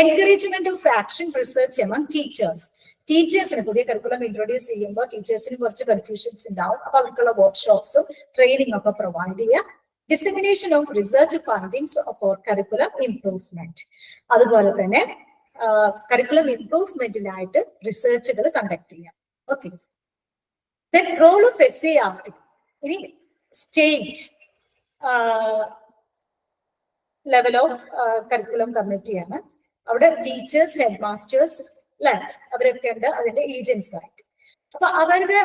Encouragement of action research among teachers. ടീച്ചേഴ്സിന് പുതിയ കരിക്കുലം ഇൻട്രൊഡ്യൂസ് ചെയ്യുമ്പോൾ ടീച്ചേഴ്സിന് കുറച്ച് കൺഫ്യൂഷൻസ് ഉണ്ടാവും. അപ്പൊ അവർക്കുള്ള വർക്ക്ഷോപ്സും ട്രെയിനിങ് ഒക്കെ പ്രൊവൈഡ് ചെയ്യുക. Dissemination of research findings for curriculum improvement. അതുപോലെ തന്നെ കരിക്കുലം ഇംപ്രൂവ്മെന്റിനായിട്ട് റിസർച്ചുകൾ കണ്ടക്ട് ചെയ്യാം. Okay, role of NCERT. ഇനി സ്റ്റേറ്റ് ലെവൽ ഓഫ് കരിക്കുലം കമ്മിറ്റിയാണ്. അവിടെ ടീച്ചേഴ്സ്, ഹെഡ് മാസ്റ്റേഴ്സ് അല്ലെ, അവരൊക്കെ ഉണ്ട് അതിന്റെ ഏജൻസ് ആയിട്ട്. അപ്പൊ അവരുടെ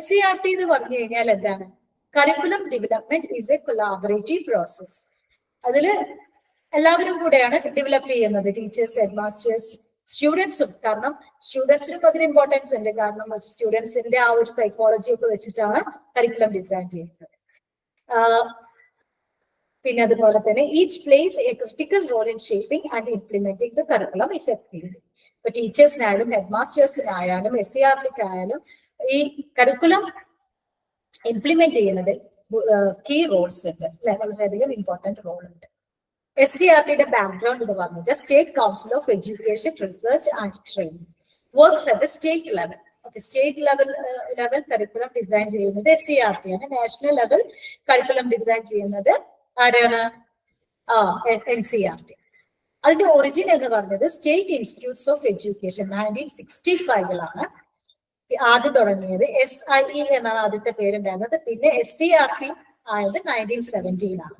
SCERT എന്ന് പറഞ്ഞു കഴിഞ്ഞാൽ എന്താണ്? Curriculum development is A collaborative process. അതില് എല്ലാവരും കൂടെയാണ് ഡെവലപ്പ് ചെയ്യുന്നത്, ടീച്ചേഴ്സ്, ഹെഡ് മാസ്റ്റേഴ്സ്, സ്റ്റുഡൻസും. കാരണം സ്റ്റുഡൻസിനും അതിന് ഇമ്പോർട്ടൻസ് ഉണ്ട്. കാരണം സ്റ്റുഡൻസിന്റെ ആ ഒരു സൈക്കോളജി ഒക്കെ വെച്ചിട്ടാണ് കരിക്കുലം ഡിസൈൻ ചെയ്യുന്നത്. പിന്നെ അതുപോലെ തന്നെ each plays a critical role in shaping and implementing the curriculum effectively. ഇപ്പൊ ടീച്ചേഴ്സിനായാലും ഹെഡ് മാസ്റ്റേഴ്സിനായാലും SCERTക്കായാലും ഈ കരിക്കുലം ഇംപ്ലിമെന്റ് ചെയ്യുന്നത് കീ റോൾസ് ഉണ്ട് അല്ലെ, വളരെയധികം ഇമ്പോർട്ടന്റ് റോൾ ഉണ്ട്. SCERTയുടെ ബാക്ക്ഗ്രൗണ്ട് എന്ന് പറഞ്ഞാൽ state council of education, research and training works at the state level. Okay, state level curriculum design ചെയ്യുന്നത് SCERT ആണ്. നാഷണൽ ലെവൽ കരിക്കുലം ഡിസൈൻ ചെയ്യുന്നത് ആരാണ്? NCERT. അതിന്റെ ഒറിജിൻ എന്ന് പറഞ്ഞത് സ്റ്റേറ്റ് ഇൻസ്റ്റിറ്റ്യൂട്ട്സ് ഓഫ് എഡ്യൂക്കേഷൻ 1965 ആദ്യം തുടങ്ങിയത്. SIE എന്നാണ് ആദ്യത്തെ പേരുണ്ടായിരുന്നത്. പിന്നെ SCERT ആയത് 1917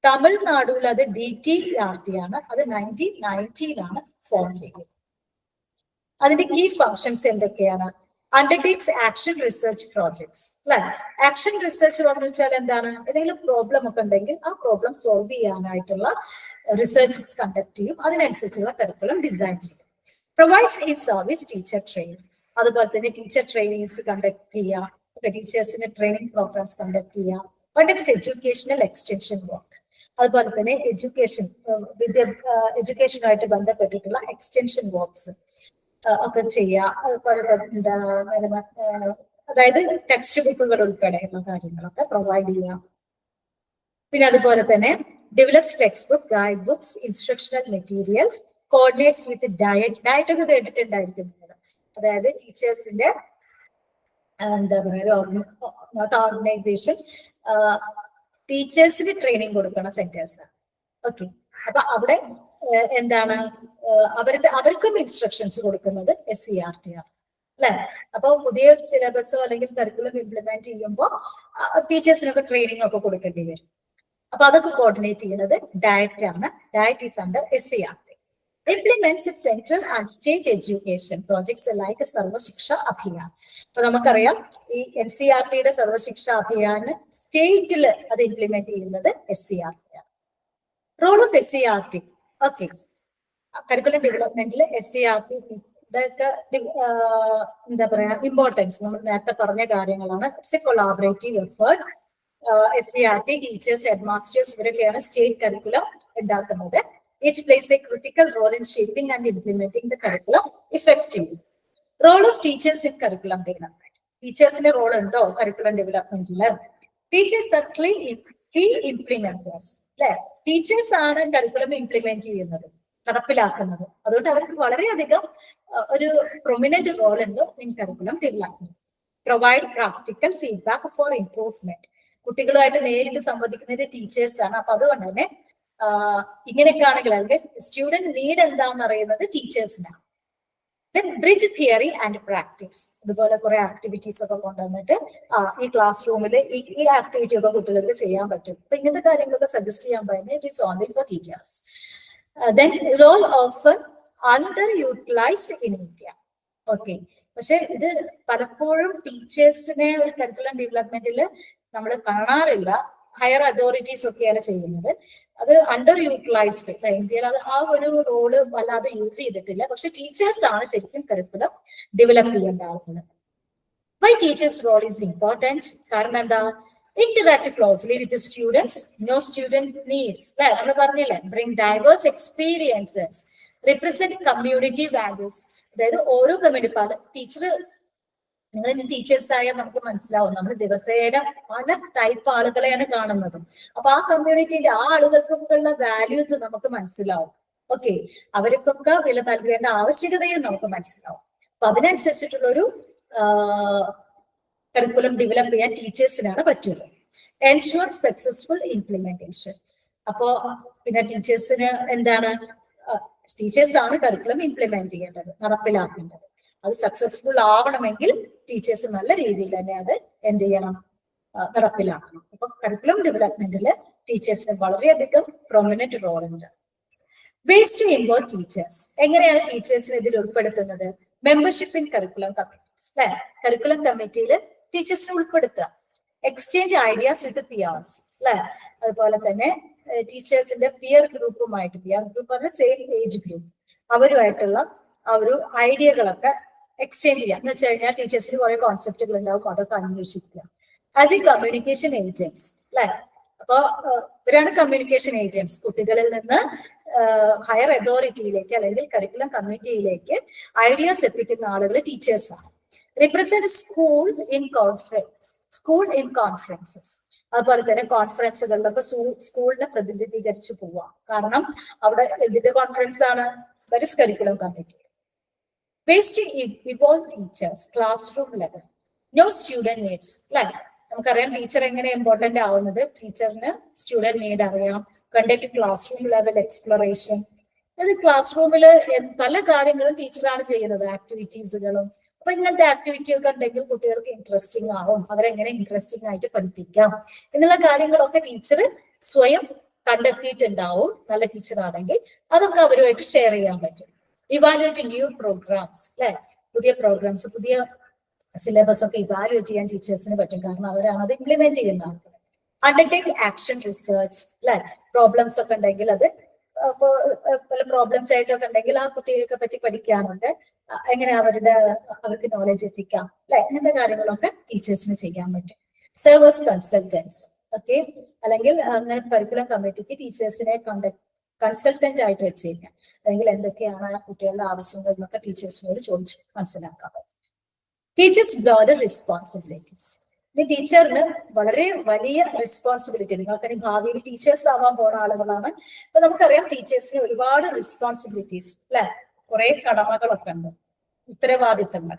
തമിഴ്നാടുവിൽ അത് DTERT ആണ്. അത് 1990 ഫോം ചെയ്തത്. അതിന്റെ കീ ഫങ്ഷൻസ് എന്തൊക്കെയാണ്? അണ്ടർടേക്സ് ആക്ഷൻ റിസർച്ച് പ്രോജക്ട്സ് അല്ലെ. ആക്ഷൻ റിസർച്ച് പറഞ്ഞു വെച്ചാൽ എന്താണ്? ഏതെങ്കിലും പ്രോബ്ലം ഒക്കെ ഉണ്ടെങ്കിൽ ആ പ്രോബ്ലം സോൾവ് ചെയ്യാനായിട്ടുള്ള റിസർച്ചസ് കണ്ടക്ട് ചെയ്യും. അതിനനുസരിച്ചുള്ള കരിക്കുലം ഡിസൈൻ ചെയ്യും. Provides in service teacher training. അതുപോലെ തന്നെ ടീച്ചർ ട്രെയിനിങ്സ് കണ്ടക്ട് ചെയ്യുക, ടീച്ചേഴ്സിന് ട്രെയിനിങ് പ്രോഗ്രാംസ് കണ്ടക്ട് ചെയ്യുക. Conducts educational extension work. അതുപോലെ തന്നെ എഡ്യൂക്കേഷനുമായിട്ട് ബന്ധപ്പെട്ടിട്ടുള്ള എക്സ്റ്റൻഷൻ വർക്ക്സ് ഒക്കെ ചെയ്യുക. അതായത് ടെക്സ്റ്റ് ബുക്കുകൾ ഉൾപ്പെടെയുള്ള കാര്യങ്ങളൊക്കെ പ്രൊവൈഡ് ചെയ്യാം. പിന്നെ അതുപോലെ തന്നെ develops text book, guide books, instructional materials, coordinates with DIET ഒക്കെ കേട്ടിട്ടുണ്ടായിരിക്കും. അതായത് ടീച്ചേഴ്സിന്റെ എന്താ പറയുക, നോട്ട് ഓർഗനൈസേഷൻ, ടീച്ചേഴ്സിന് ട്രെയിനിങ് കൊടുക്കുന്ന സെന്റേഴ്സ്. ഓക്കെ, അപ്പൊ അവിടെ എന്താണ് അവർക്കും ഇൻസ്ട്രക്ഷൻസ് കൊടുക്കുന്നത് SCERT ആണ് അല്ലെ. അപ്പൊ പുതിയ സിലബസോ അല്ലെങ്കിൽ കരിക്കുലം ഇംപ്ലിമെന്റ് ചെയ്യുമ്പോൾ ടീച്ചേഴ്സിനൊക്കെ ട്രെയിനിങ് ഒക്കെ കൊടുക്കേണ്ടി വരും. അപ്പൊ അതൊക്കെ കോർഡിനേറ്റ് ചെയ്യുന്നത് ഡയറ്റ് ആണ്. Diet is under SCERT. implements its central and state education projects like Sarva Shiksha Abhiyan. അപ്പൊ നമുക്കറിയാം ഈ NCERTയുടെ സർവശിക്ഷ അഭിയാൻ സ്റ്റേറ്റിൽ അത് ഇംപ്ലിമെന്റ് ചെയ്യുന്നത് SCERT ആണ്. Role of SCERT. Okay, curriculum ഡെവലപ്മെന്റിൽ SCERT എന്താ പറയാ ഇമ്പോർട്ടൻസ് നമ്മൾ നേരത്തെ പറഞ്ഞ കാര്യങ്ങളാണ്. It's a collaborative effort. SCERT, teachers, head masters ഇവരൊക്കെയാണ് സ്റ്റേറ്റ് കരിക്കുലം ഉണ്ടാക്കുന്നത്. Each plays a critical role in shaping and implementing the curriculum effectively. Role of teachers in curriculum development. Teachers' role undo curriculum development il. Teachers are key implementers. Teachers are curriculum implement ചെയ്യുന്നത്, നടപ്പിലാക്കുന്നത്. അതുകൊണ്ട് അവർക്ക് വളരെയധികം ഒരു prominent role ഉണ്ട് in curriculum development. Provide practical feedback for improvement. കുട്ടികളുമായിട്ട് നേരിട്ട് സംവദിക്കുന്നത് ടീച്ചേഴ്സ് ആണ്. അപ്പൊ അതുകൊണ്ട് തന്നെ ഇങ്ങനെയൊക്കെ ആണെങ്കിൽ അതിന്റെ സ്റ്റുഡന്റ് നീഡ് എന്താണെന്ന് അറിയുന്നത് ടീച്ചേഴ്സിനാണ്. Bridge theory and practice. അതുപോലെ കുറെ ആക്ടിവിറ്റീസ് ഒക്കെ കൊണ്ടുവന്നിട്ട് ഈ ക്ലാസ് റൂമിൽ ഈ ആക്ടിവിറ്റി ഒക്കെ കുട്ടികൾക്ക് ചെയ്യാൻ പറ്റും. അപ്പൊ ഇങ്ങനത്തെ കാര്യങ്ങളൊക്കെ സജസ്റ്റ് ചെയ്യാൻ പറയുന്നത് it is only for teachers. Then role of under utilised in India. Okay, പക്ഷെ ഇത് പലപ്പോഴും ടീച്ചേഴ്സിനെ ഒരു കരിക്കുലം ഡെവലപ്മെന്റിൽ നമ്മൾ കാണാറില്ല. ഹയർ അതോറിറ്റീസ് ഒക്കെയാണ് ചെയ്യുന്നത്. അത് അണ്ടർ യൂട്ടിലൈസ്ഡ്. ഇന്ത്യയിൽ അത് ആ ഒരു റോള് വല്ലാതെ യൂസ് ചെയ്തിട്ടില്ല. പക്ഷെ ടീച്ചേഴ്സ് ആണ് ശരിക്കും കരിക്കുലം ഡെവലപ്പ് ചെയ്യേണ്ട ആളുകൾ. Why teachers role is important? കാരണം എന്താ? Interact closely with students, know students needs. അല്ലെ, നമ്മൾ പറഞ്ഞില്ലേ, bring diverse experiences, represent community values. അതായത് ഓരോ കമ്മ്യൂണിറ്റി ടീച്ചർ, നിങ്ങൾ ഇനി ടീച്ചേഴ്സ് ആയാൽ നമുക്ക് മനസ്സിലാവും, നമ്മൾ ദിവസേന പല ടൈപ്പ് ആളുകളെയാണ് കാണുന്നത്. അപ്പൊ ആ കമ്മ്യൂണിറ്റിയിലെ ആ ആളുകൾക്കൊക്കെയുള്ള വാല്യൂസ് നമുക്ക് മനസ്സിലാവും. ഓക്കെ, അവർക്കൊക്കെ വില നൽകേണ്ട ആവശ്യകതയും നമുക്ക് മനസ്സിലാവും. അപ്പൊ അതിനനുസരിച്ചിട്ടുള്ളൊരു കരിക്കുലം ഡെവലപ്പ് ചെയ്യാൻ ടീച്ചേഴ്സിനാണ് പറ്റുള്ളൂ. Ensure successful implementation. അപ്പോ പിന്നെ ടീച്ചേഴ്സിന് എന്താണ്? ടീച്ചേഴ്സ് ആണ് കരിക്കുലം ഇംപ്ലിമെന്റ് ചെയ്യേണ്ടത്, നടപ്പിലാക്കേണ്ടത്. അത് സക്സസ്ഫുൾ ആവണമെങ്കിൽ ടീച്ചേഴ്സ് നല്ല രീതിയിൽ തന്നെ അത് എന്ത് ചെയ്യണം? നടപ്പിലാക്കണം. അപ്പൊ കരിക്കുലം ഡെവലപ്മെന്റിൽ ടീച്ചേഴ്സിന് വളരെയധികം പ്രൊമിനന്റ് റോൾ ഉണ്ട്. Ways to involve teachers. എങ്ങനെയാണ് ടീച്ചേഴ്സിനെ ഇതിൽ ഉൾപ്പെടുത്തുന്നത്? മെമ്പർഷിപ്പ് ഇൻ കരിക്കുലം കമ്മിറ്റീസ് അല്ലെ, കരിക്കുലം കമ്മിറ്റിയിൽ ടീച്ചേഴ്സിനെ ഉൾപ്പെടുത്തുക. എക്സ്ചേഞ്ച് ഐഡിയാസ് വിത്ത് പിയേഴ്സ് അല്ലെ, അതുപോലെ തന്നെ ടീച്ചേഴ്സിന്റെ പിയർ ഗ്രൂപ്പുമായിട്ട്, പിയർ ഗ്രൂപ്പ് പറഞ്ഞ സെയിം ഏജ് ഗ്രൂപ്പ്, അവരുമായിട്ടുള്ള ആ ഒരു ഐഡിയകളൊക്കെ എക്സ്ചേഞ്ച് ചെയ്യാം. എന്ന് വെച്ച് കഴിഞ്ഞാൽ ടീച്ചേഴ്സിന് കുറെ കോൺസെപ്റ്റുകൾ ഉണ്ടാവും, അതൊക്കെ അന്വേഷിക്കുക. ആസ് എ കമ്മ്യൂണിക്കേഷൻ ഏജൻസ് അല്ലെ, അപ്പൊ ഇവരാണ് കമ്മ്യൂണിക്കേഷൻ ഏജൻസ്. കുട്ടികളിൽ നിന്ന് ഹയർ അതോറിറ്റിയിലേക്ക് അല്ലെങ്കിൽ കരിക്കുലം കമ്മിറ്റിയിലേക്ക് ഐഡിയാസ് എത്തിക്കുന്ന ആളുകൾ ടീച്ചേഴ്സാണ്. Represent school in conferences. അതുപോലെ തന്നെ കോൺഫറൻസുകളിലൊക്കെ സ്കൂളിനെ പ്രതിനിധീകരിച്ച് പോവാം. കാരണം അവിടെ എന്തിന്റെ കോൺഫറൻസ് ആണ്? That is curriculum committee. Ways to evolve teachers classroom level. Know student needs അല്ലെ, നമുക്കറിയാം ടീച്ചർ എങ്ങനെ ഇമ്പോർട്ടന്റ് ആവുന്നത്. ടീച്ചറിന് സ്റ്റുഡന്റ് നീഡ് അറിയാം. Conduct classroom level exploration. അത് ക്ലാസ് റൂമിൽ പല കാര്യങ്ങളും ടീച്ചറാണ് ചെയ്യുന്നത്, ആക്ടിവിറ്റീസുകളും. അപ്പൊ ഇങ്ങനത്തെ ആക്ടിവിറ്റി ഒക്കെ ഉണ്ടെങ്കിൽ കുട്ടികൾക്ക് ഇൻട്രസ്റ്റിംഗ് ആവും, അവരെങ്ങനെ ഇൻട്രസ്റ്റിംഗ് ആയിട്ട് പഠിപ്പിക്കാം എന്നുള്ള കാര്യങ്ങളൊക്കെ ടീച്ചർ സ്വയം കണ്ടെത്തിയിട്ടുണ്ടാവും. നല്ല ടീച്ചറാണെങ്കിൽ അതൊക്കെ അവരുമായിട്ട് ഷെയർ ചെയ്യാൻ പറ്റും. ഇവാലുവേറ്റ് ന്യൂ പ്രോഗ്രാംസ് അല്ലെ, പുതിയ പ്രോഗ്രാംസ്, പുതിയ സിലബസ് ഒക്കെ ഇവാലുവേറ്റ് ചെയ്യാൻ ടീച്ചേഴ്സിന് പറ്റും. കാരണം അവരാണ് അത് ഇംപ്ലിമെന്റ് ചെയ്യുന്ന ആൾക്കാർ. അണ്ടർടേക്ക് ആക്ഷൻ റിസർച്ച് അല്ലെ, പ്രോബ്ലംസ് ഒക്കെ ഉണ്ടെങ്കിൽ അത് പല പ്രോബ്ലംസ് ആയിട്ടൊക്കെ ഉണ്ടെങ്കിൽ ആ കുട്ടികളെ പറ്റി പഠിക്കാനുണ്ട്, എങ്ങനെ അവർക്ക് നോളജ് എത്തിക്കാം അല്ലെ, ഇങ്ങനത്തെ കാര്യങ്ങളൊക്കെ ടീച്ചേഴ്സിന് ചെയ്യാൻ പറ്റും. സെർവേഴ്സ് കൺസൾട്ടൻസ് ഓക്കെ, അല്ലെങ്കിൽ അങ്ങനെ കരിക്കുലം കമ്മിറ്റിക്ക് ടീച്ചേഴ്സിനെ കൺസൾട്ടന്റ് ആയിട്ട് വെച്ചേക്കാം. അല്ലെങ്കിൽ എന്തൊക്കെയാണ് കുട്ടികളുടെ ആവശ്യങ്ങൾ എന്നൊക്കെ ടീച്ചേഴ്സിനോട് ചോദിച്ച് മനസ്സിലാക്കാൻ പറ്റും. Teachers broader responsibilities. ഈ ടീച്ചറിന് വളരെ വലിയ റെസ്പോൺസിബിലിറ്റി, നിങ്ങൾക്കറിയാം ഭാവിയിൽ ടീച്ചേഴ്സ് ആവാൻ പോകുന്ന ആളുകളാണ്. അപ്പൊ നമുക്കറിയാം ടീച്ചേഴ്സിന് ഒരുപാട് റെസ്പോൺസിബിലിറ്റീസ് അല്ലെ, കുറെ കടമകളൊക്കെ ഉണ്ട്, ഉത്തരവാദിത്തങ്ങൾ.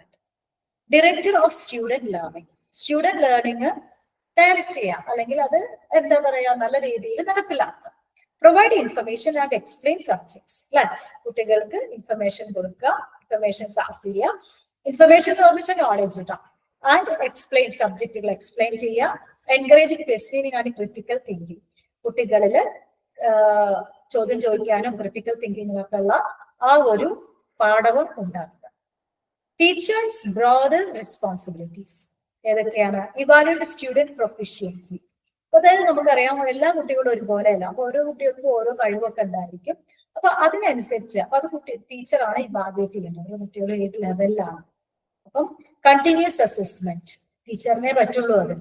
Director of student learning. Student learning direct ചെയ്യാം, അല്ലെങ്കിൽ അത് എന്താ പറയാ നല്ല രീതിയിൽ നടപ്പിലാക്കാം. Provide information and explain subjects അല്ലെ, കുട്ടികൾക്ക് ഇൻഫർമേഷൻ കൊടുക്കുക, ഇൻഫർമേഷൻ പാസ് ചെയ്യുക. ഇൻഫർമേഷൻ ഓർമ്മിച്ച നോളജ് കിട്ടാം. ആൻഡ് എക്സ്പ്ലെയിൻ, സബ്ജക്റ്റുകൾ എക്സ്പ്ലെയിൻ ചെയ്യുക. Encouraging questioning and critical thinking. കുട്ടികളിൽ ചോദ്യം ചോദിക്കാനും ക്രിട്ടിക്കൽ തിങ്കിങ്ങിനൊക്കെ ഉള്ള ആ ഒരു പാഠവും ഉണ്ടാക്കുക. ടീച്ചേഴ്സ് ബ്രോഡർ റെസ്പോൺസിബിലിറ്റീസ് ഏതൊക്കെയാണ്? Evaluate student proficiency. അതായത് നമുക്കറിയാം എല്ലാ കുട്ടികളും ഒരുപോലെയല്ല, അപ്പൊ ഓരോ കുട്ടികൾക്കും ഓരോ കഴിവൊക്കെ ഉണ്ടായിരിക്കും. അപ്പൊ അതിനനുസരിച്ച് അപ്പൊ അത് ടീച്ചറാണ് ഇവാലുവേറ്റ് ചെയ്യുന്നത്, ഓരോ കുട്ടികളും ഏത് ലെവലിലാണ്. അപ്പം കണ്ടിന്യൂസ് അസസ്മെന്റ് ടീച്ചറിനെ പറ്റുള്ളൂ. അത്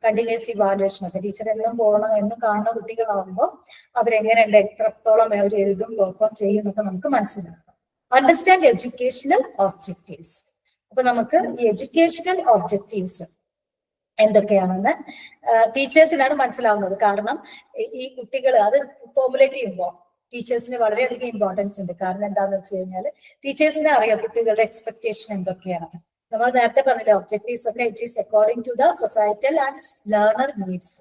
കണ്ടിന്യൂസ് ഇവാലുവേഷൻ ഒക്കെ ടീച്ചർ എല്ലാം പോകണം എന്ന് കാണുന്ന കുട്ടികളാകുമ്പോൾ അവരെങ്ങനെയുണ്ട്, എത്രത്തോളം അവർ എഴുതും, പെർഫോം ചെയ്യും എന്നൊക്കെ നമുക്ക് മനസ്സിലാക്കാം. Understand educational objectives. അപ്പൊ നമുക്ക് ഈ എഡ്യൂക്കേഷണൽ ഒബ്ജക്റ്റീവ്സ് എന്തൊക്കെയാണെന്ന് ടീച്ചേഴ്സിനാണ് മനസ്സിലാവുന്നത്. കാരണം ഈ കുട്ടികൾ അത് ഫോർമുലേറ്റ് ചെയ്യുമ്പോൾ ടീച്ചേഴ്സിന് വളരെയധികം ഇമ്പോർട്ടൻസ് ഉണ്ട്. കാരണം എന്താണെന്ന് വെച്ച് കഴിഞ്ഞാൽ ടീച്ചേഴ്സിനെ അറിയാം കുട്ടികളുടെ എക്സ്പെക്ടേഷൻ എന്തൊക്കെയാണ്. നമ്മൾ നേരത്തെ പറഞ്ഞില്ലേ ഒബ്ജക്റ്റീവ്സ് ഒക്കെ it is according to the societal and learner needs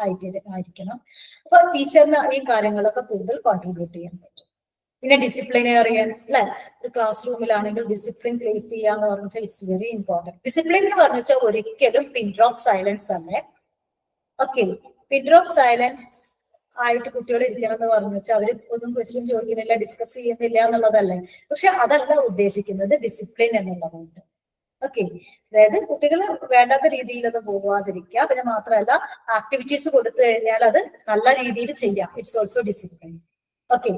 ആയിരിക്കണം. അപ്പൊ ടീച്ചറിന് ഈ കാര്യങ്ങളൊക്കെ കൂടുതൽ കോൺട്രിബ്യൂട്ട് ചെയ്യാൻ പറ്റും. പിന്നെ ഡിസിപ്ലിനേറിയൻ അല്ലെ, ഒരു ക്ലാസ് റൂമിലാണെങ്കിൽ ഡിസിപ്ലിൻ ക്രിയേറ്റ് ചെയ്യാന്ന് പറഞ്ഞാൽ ഇറ്റ്സ് വെരി ഇമ്പോർട്ടൻറ്റ്. ഡിസിപ്ലിൻ എന്ന് പറഞ്ഞാൽ ഒരിക്കലും പിൻ ഡ്രോപ്പ് സൈലൻസ് അല്ലേ. ഓക്കെ, പിൻ ഡ്രോപ്പ് സൈലൻസ് ആയിട്ട് കുട്ടികൾ ഇരിക്കണം എന്ന് പറഞ്ഞു വെച്ചാൽ അവര് ഒന്നും ക്വസ്റ്റ്യൻ ചോദിക്കുന്നില്ല, ഡിസ്കസ് ചെയ്യുന്നില്ല എന്നുള്ളതല്ലേ. പക്ഷെ അതല്ല ഉദ്ദേശിക്കുന്നത് ഡിസിപ്ലിൻ എന്നുള്ളതുകൊണ്ട്. ഓക്കെ, അതായത് കുട്ടികൾ വേണ്ടാത്ത രീതിയിലൊന്നും പോകാതിരിക്കുക. പിന്നെ മാത്രമല്ല ആക്ടിവിറ്റീസ് കൊടുത്തു കഴിഞ്ഞാൽ അത് നല്ല രീതിയിൽ ചെയ്യാം, ഇറ്റ്സ് ഓൾസോ ഡിസിപ്ലിൻ. ഓക്കെ,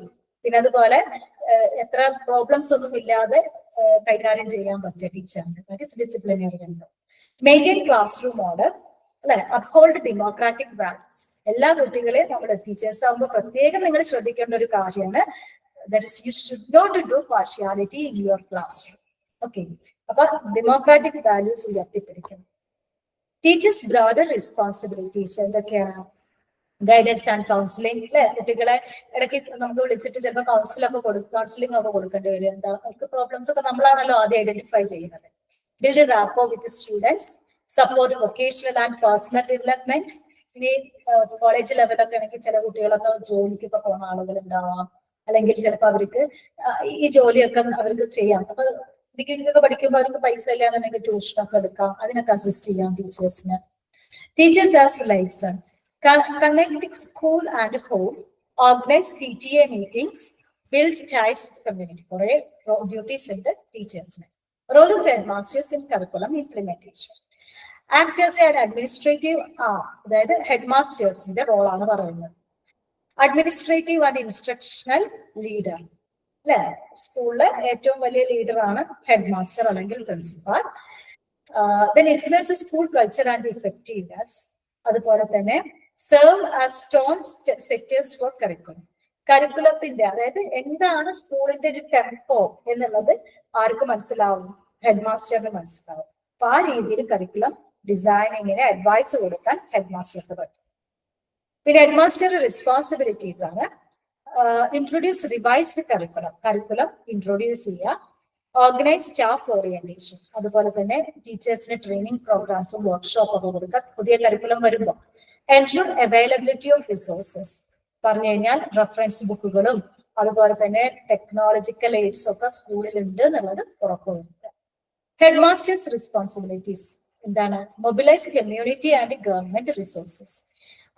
പിന്നെ അതുപോലെ എത്ര പ്രോബ്ലംസ് ഒന്നും ഇല്ലാതെ കൈകാര്യം ചെയ്യാൻ പറ്റിയ ടീച്ചറിന് that is disciplinary. Maintain class room order അല്ലെ, അപ്ഹോൾഡ് ഡെമോക്രാറ്റിക് വാല്യൂസ്. എല്ലാ കുട്ടികളെയും നമ്മുടെ ടീച്ചേഴ്സ് ആകുമ്പോൾ പ്രത്യേകം നിങ്ങൾ ശ്രദ്ധിക്കേണ്ട ഒരു കാര്യമാണ്, that is you should not do partiality in your classroom. Okay, അപ്പൊ ഡെമോക്രാറ്റിക് വാല്യൂസ് ഉയർത്തിപ്പിടിക്കണം. ടീച്ചേഴ്സ് ബ്രോഡർ റെസ്പോൺസിബിലിറ്റീസ് എന്തൊക്കെയാണ്? ഗൈഡൻസ് ആൻഡ് കൗൺസിലിംഗ് അല്ലെ, കുട്ടികളെ ഇടയ്ക്ക് നമുക്ക് വിളിച്ചിട്ട് ചിലപ്പോൾ കൗൺസിലിംഗ് ഒക്കെ കൊടുക്കേണ്ടി വരും. എന്താ അവർക്ക് പ്രോബ്ലംസ് ഒക്കെ നമ്മളാണല്ലോ ആദ്യം ഐഡന്റിഫൈ ചെയ്യുന്നത്. Build rapport with students, support vocational and personal development. ഇനി കോളേജ് ലെവലൊക്കെ ആണെങ്കിൽ ചില കുട്ടികളൊക്കെ ജോലിക്കൊക്കെ പോകുന്ന ആളുകൾ ഉണ്ടാവാം, അല്ലെങ്കിൽ ചിലപ്പോൾ അവർക്ക് ഈ ജോലിയൊക്കെ അവർക്ക് ചെയ്യാം. അപ്പൊ ഡിഗ്രിക്കൊക്കെ പഠിക്കുമ്പോൾ അവർക്ക് പൈസ ഇല്ലാന്നുണ്ടെങ്കിൽ ട്യൂഷനൊക്കെ എടുക്കാം, അതിനൊക്കെ അസിസ്റ്റ് ചെയ്യാം ടീച്ചേഴ്സിന്. Teachers as liaison, Connecting school and home, organize PTA meetings, build ties with community. Duties in the teachers. Role of headmasters in curriculum implementation. Act as an administrative arm, അതായത് ഹെഡ്മാസ്റ്റേഴ്സിന്റെ റോളാണ് പറയുന്നത്. അഡ്മിനിസ്ട്രേറ്റീവ് ആൻഡ് ഇൻസ്ട്രക്ഷണൽ ലീഡർ അല്ലെ, സ്കൂളിലെ ഏറ്റവും വലിയ ലീഡറാണ് headmaster അല്ലെങ്കിൽ principal. Then influence school culture and effectiveness. അതുപോലെ തന്നെ serve as stone setters for curriculum. കരിക്കുലത്തിന്റെ, അതായത് എന്താണ് സ്കൂളിന്റെ ഒരു ടെമ്പോ എന്നുള്ളത് ആർക്ക് മനസ്സിലാവും? ഹെഡ്മാസ്റ്ററിന് മനസ്സിലാവും. അപ്പൊ ആ രീതിയിൽ കരിക്കുലം ഡിസൈനിങ്ങിന് അഡ്വൈസ് കൊടുക്കാൻ ഹെഡ്മാസ്റ്റർക്ക് പറ്റും. പിന്നെ ഹെഡ്മാസ്റ്റർ റെസ്പോൺസിബിലിറ്റീസ് ആണ് ഇൻട്രൊഡ്യൂസ് റിവൈസ്ഡ് കരിക്കുലം ഇൻട്രൊഡ്യൂസ് ചെയ്യുക, ഓർഗനൈസ് സ്റ്റാഫ് ഓറിയന്റേഷൻ, അതുപോലെ തന്നെ ടീച്ചേഴ്സിന് ട്രെയിനിങ് പ്രോഗ്രാംസും വർക്ക്ഷോപ്പ് ഒക്കെ കൊടുക്കുക പുതിയ കരിക്കുലം വരുമ്പോൾ. എൻഷുർ അവൈലബിലിറ്റി ഓഫ് റിസോഴ്സസ്, പറഞ്ഞു കഴിഞ്ഞാൽ റെഫറൻസ് ബുക്കുകളും അതുപോലെ തന്നെ ടെക്നോളജിക്കൽ എയ്ഡ്സ് ഒക്കെ സ്കൂളിൽ ഉണ്ട് എന്നുള്ളത് ഉറപ്പുവരുത്തുക. ഹെഡ്മാസ്റ്റേഴ്സ് റെസ്പോൺസിബിലിറ്റീസ് എന്താണ്? Mobilise community and government resources,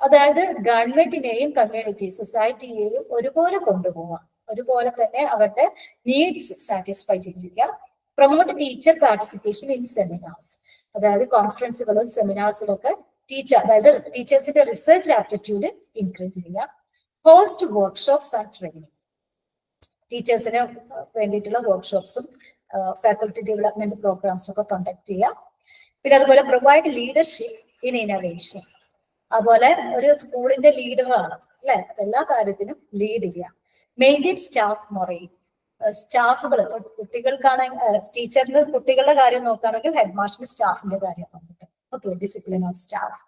അതായത് ഗവൺമെന്റിനെയും കമ്മ്യൂണിറ്റി സൊസൈറ്റിയെയും ഒരുപോലെ കൊണ്ടുപോവാം, ഒരുപോലെ തന്നെ അവരുടെ നീഡ്സ് സാറ്റിസ്ഫൈ ചെയ്യുക. Promote teacher participation in seminars, അതായത് കോൺഫറൻസുകളും സെമിനാർസിലൊക്കെ അതായത് ടീച്ചേഴ്സിന്റെ റിസർച്ച് ആപ്റ്റിറ്റ്യൂഡ് ഇൻക്രീസ് ചെയ്യുക. ഹോസ്റ്റ് വർക്ക്ഷോപ്സ് ആൻഡ് ട്രെയിനിങ്, ടീച്ചേഴ്സിന് വേണ്ടിയിട്ടുള്ള വർക്ക്ഷോപ്സും ഫാക്കൽറ്റി ഡെവലപ്മെന്റ് പ്രോഗ്രാംസും ഒക്കെ കണ്ടക്ട് ചെയ്യുക. പിന്നെ അതുപോലെ പ്രൊവൈഡ് ലീഡർഷിപ്പ് ഇൻ ഇന്നോവേഷൻ, അതുപോലെ ഒരു സ്കൂളിന്റെ ലീഡറാണ് അല്ലെ, എല്ലാ കാര്യത്തിനും ലീഡ് ചെയ്യുക. മെയിൻറ്റെയിൻ സ്റ്റാഫ് മൊറൈൽ, സ്റ്റാഫുകൾ കുട്ടികൾക്കാണെങ്കിൽ ടീച്ചറിന് കുട്ടികളുടെ കാര്യം നോക്കുകയാണെങ്കിൽ ഹെഡ്മാസ്റ്റർ സ്റ്റാഫിന്റെ കാര്യം നോക്കട്ടെ. Okay, discipline of staff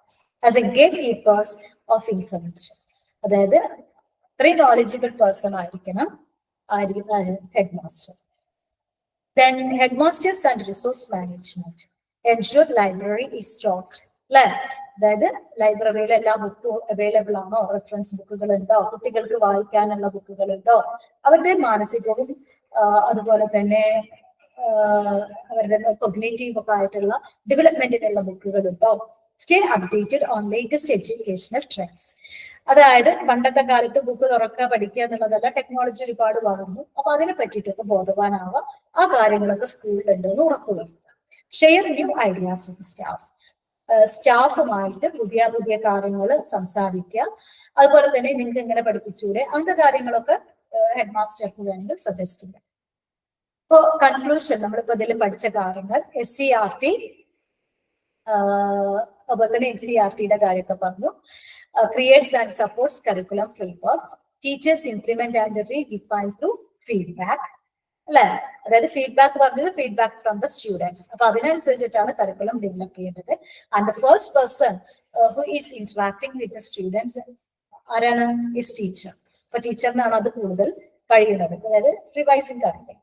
as A gate keepers of information, അതായത് അത്രയും നോളജിബിൾ പേഴ്സൺ ആയിരിക്കണം headmaster. Then headmasters and resource management, ensure library is stocked, അല്ലെ, അതായത് ലൈബ്രറിയിൽ എല്ലാ ബുക്കും അവൈലബിൾ ആണോ, റെഫറൻസ് ബുക്കുകൾ ഉണ്ടോ, കുട്ടികൾക്ക് വായിക്കാനുള്ള ബുക്കുകൾ ഉണ്ടോ, അവരുടെ മാനസികവും അതുപോലെ തന്നെ അവരുടെ കൊഗ്നേറ്റീവ് ഒക്കെ ആയിട്ടുള്ള ഡെവലപ്മെന്റിനുള്ള ബുക്കുകൾ ഉണ്ടോ. Stay updated on latest educational trends, അതായത് പണ്ടത്തെ കാലത്ത് ബുക്ക് തുറക്കുക പഠിക്കുക എന്നുള്ളതല്ല, ടെക്നോളജി ഒരുപാട് വളർന്നു. അപ്പൊ അതിനെ പറ്റിയിട്ടൊക്കെ ബോധവാനാവുക, ആ കാര്യങ്ങളൊക്കെ സ്കൂളിലുണ്ടെന്ന് ഉറപ്പുവരുത്തുക. ഷെയർ ന്യൂ ഐഡിയാസ് വിത്ത് സ്റ്റാഫ്, സ്റ്റാഫുമായിട്ട് പുതിയ പുതിയ കാര്യങ്ങൾ സംസാരിക്കുക. അതുപോലെ തന്നെ നിങ്ങൾക്ക് എങ്ങനെ പഠിപ്പിച്ചൂടെ, അങ്ങനത്തെ കാര്യങ്ങളൊക്കെ ഹെഡ്മാസ്റ്റർക്ക് വേണമെങ്കിൽ സജസ്റ്റ് ചെയ്യാം. ഇപ്പോ കൺക്ലൂഷൻ, നമ്മളിപ്പോ ഇതിൽ പഠിച്ച കാര്യങ്ങൾ SCERT, അതുപോലെ തന്നെ NCERTയുടെ കാര്യമൊക്കെ പറഞ്ഞു. Creates and supports curriculum frameworks, teachers implement and redefine through feedback, അല്ലെ, അതായത് ഫീഡ്ബാക്ക് പറഞ്ഞത് ഫീഡ്ബാക്ക് ഫ്രം ദ സ്റ്റുഡൻസ്. അപ്പൊ അതിനനുസരിച്ചിട്ടാണ് കരിക്കുലം ഡെവലപ്പ് ചെയ്യേണ്ടത്. And the first person who is interacting with the students ആരാണ്? Is teacher. അപ്പൊ ടീച്ചറിനാണ് അത് കൂടുതൽ കഴിയുന്നത്, അതായത് റിവൈസിങ് കാര്യങ്ങൾ.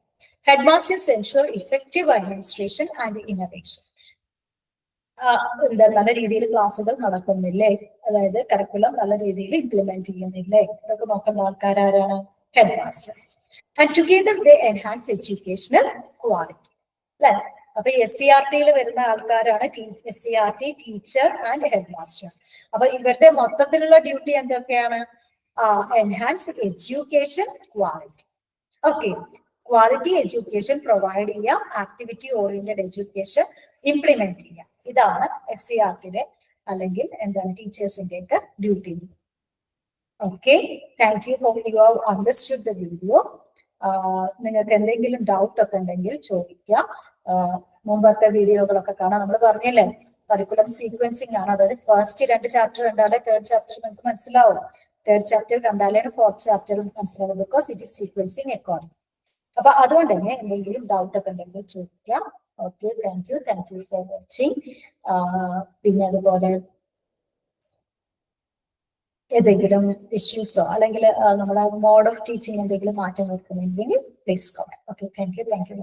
Headmasters ensure effective administration and innovation, എന്താ നല്ല രീതിയിൽ ക്ലാസ്സുകൾ നടക്കുന്നില്ലേ, അതായത് കരിക്കുലം നല്ല രീതിയിൽ ഇംപ്ലിമെന്റ് ചെയ്യുന്നില്ലേ, ഇതൊക്കെ നോക്കേണ്ട ആൾക്കാരാണ്? Headmasters. And together they enhance educational quality, അല്ലെ. അപ്പൊ SCERTയിൽ വരുന്ന ആൾക്കാരാണ് SCERT ടീച്ചർ ആൻഡ് ഹെഡ്മാസ്റ്റർ. അപ്പൊ ഇവരുടെ മൊത്തത്തിലുള്ള ഡ്യൂട്ടി എന്തൊക്കെയാണ്? Enhance education quality. Okay, quality education provide ചെയ്യാം, ആക്ടിവിറ്റി ഓറിയന്റഡ് എഡ്യൂക്കേഷൻ ഇംപ്ലിമെന്റ് ചെയ്യാം. ഇതാണ് SCERTയുടെ അല്ലെങ്കിൽ എന്താണ് ടീച്ചേഴ്സിന്റെ ഒക്കെ duty. Okay, thank you for you have understood the video. നിങ്ങൾക്ക് എന്തെങ്കിലും ഡൗട്ട് ഒക്കെ ഉണ്ടെങ്കിൽ ചോദിക്കാം. മുമ്പത്തെ വീഡിയോകളൊക്കെ കാണാം. നമ്മൾ പറഞ്ഞില്ലേ കരിക്കുലം സീക്വൻസിങ് ആണ്, അതായത് ഫസ്റ്റ് 2 ചാപ്റ്റർ കണ്ടാലേ തേർഡ് ചാപ്റ്റർ നിങ്ങൾക്ക് മനസ്സിലാവും, തേർഡ് ചാപ്റ്റർ കണ്ടാലേ ഫോർത്ത് ചാപ്റ്റർ മനസ്സിലാവും, because it is sequencing according. അപ്പൊ അതുകൊണ്ട് തന്നെ എന്തെങ്കിലും ഡൗട്ട് ഒക്കെ ഉണ്ടെങ്കിൽ ചോദിക്കാം. Okay, thank you for watching. പിന്നെ അതുപോലെ ഏതെങ്കിലും ഇഷ്യൂസോ അല്ലെങ്കിൽ നമ്മുടെ മോഡ് ഓഫ് ടീച്ചിങ് എന്തെങ്കിലും മാറ്റം വരുത്തുന്നുണ്ടെങ്കിൽ please comment. Okay, thank U.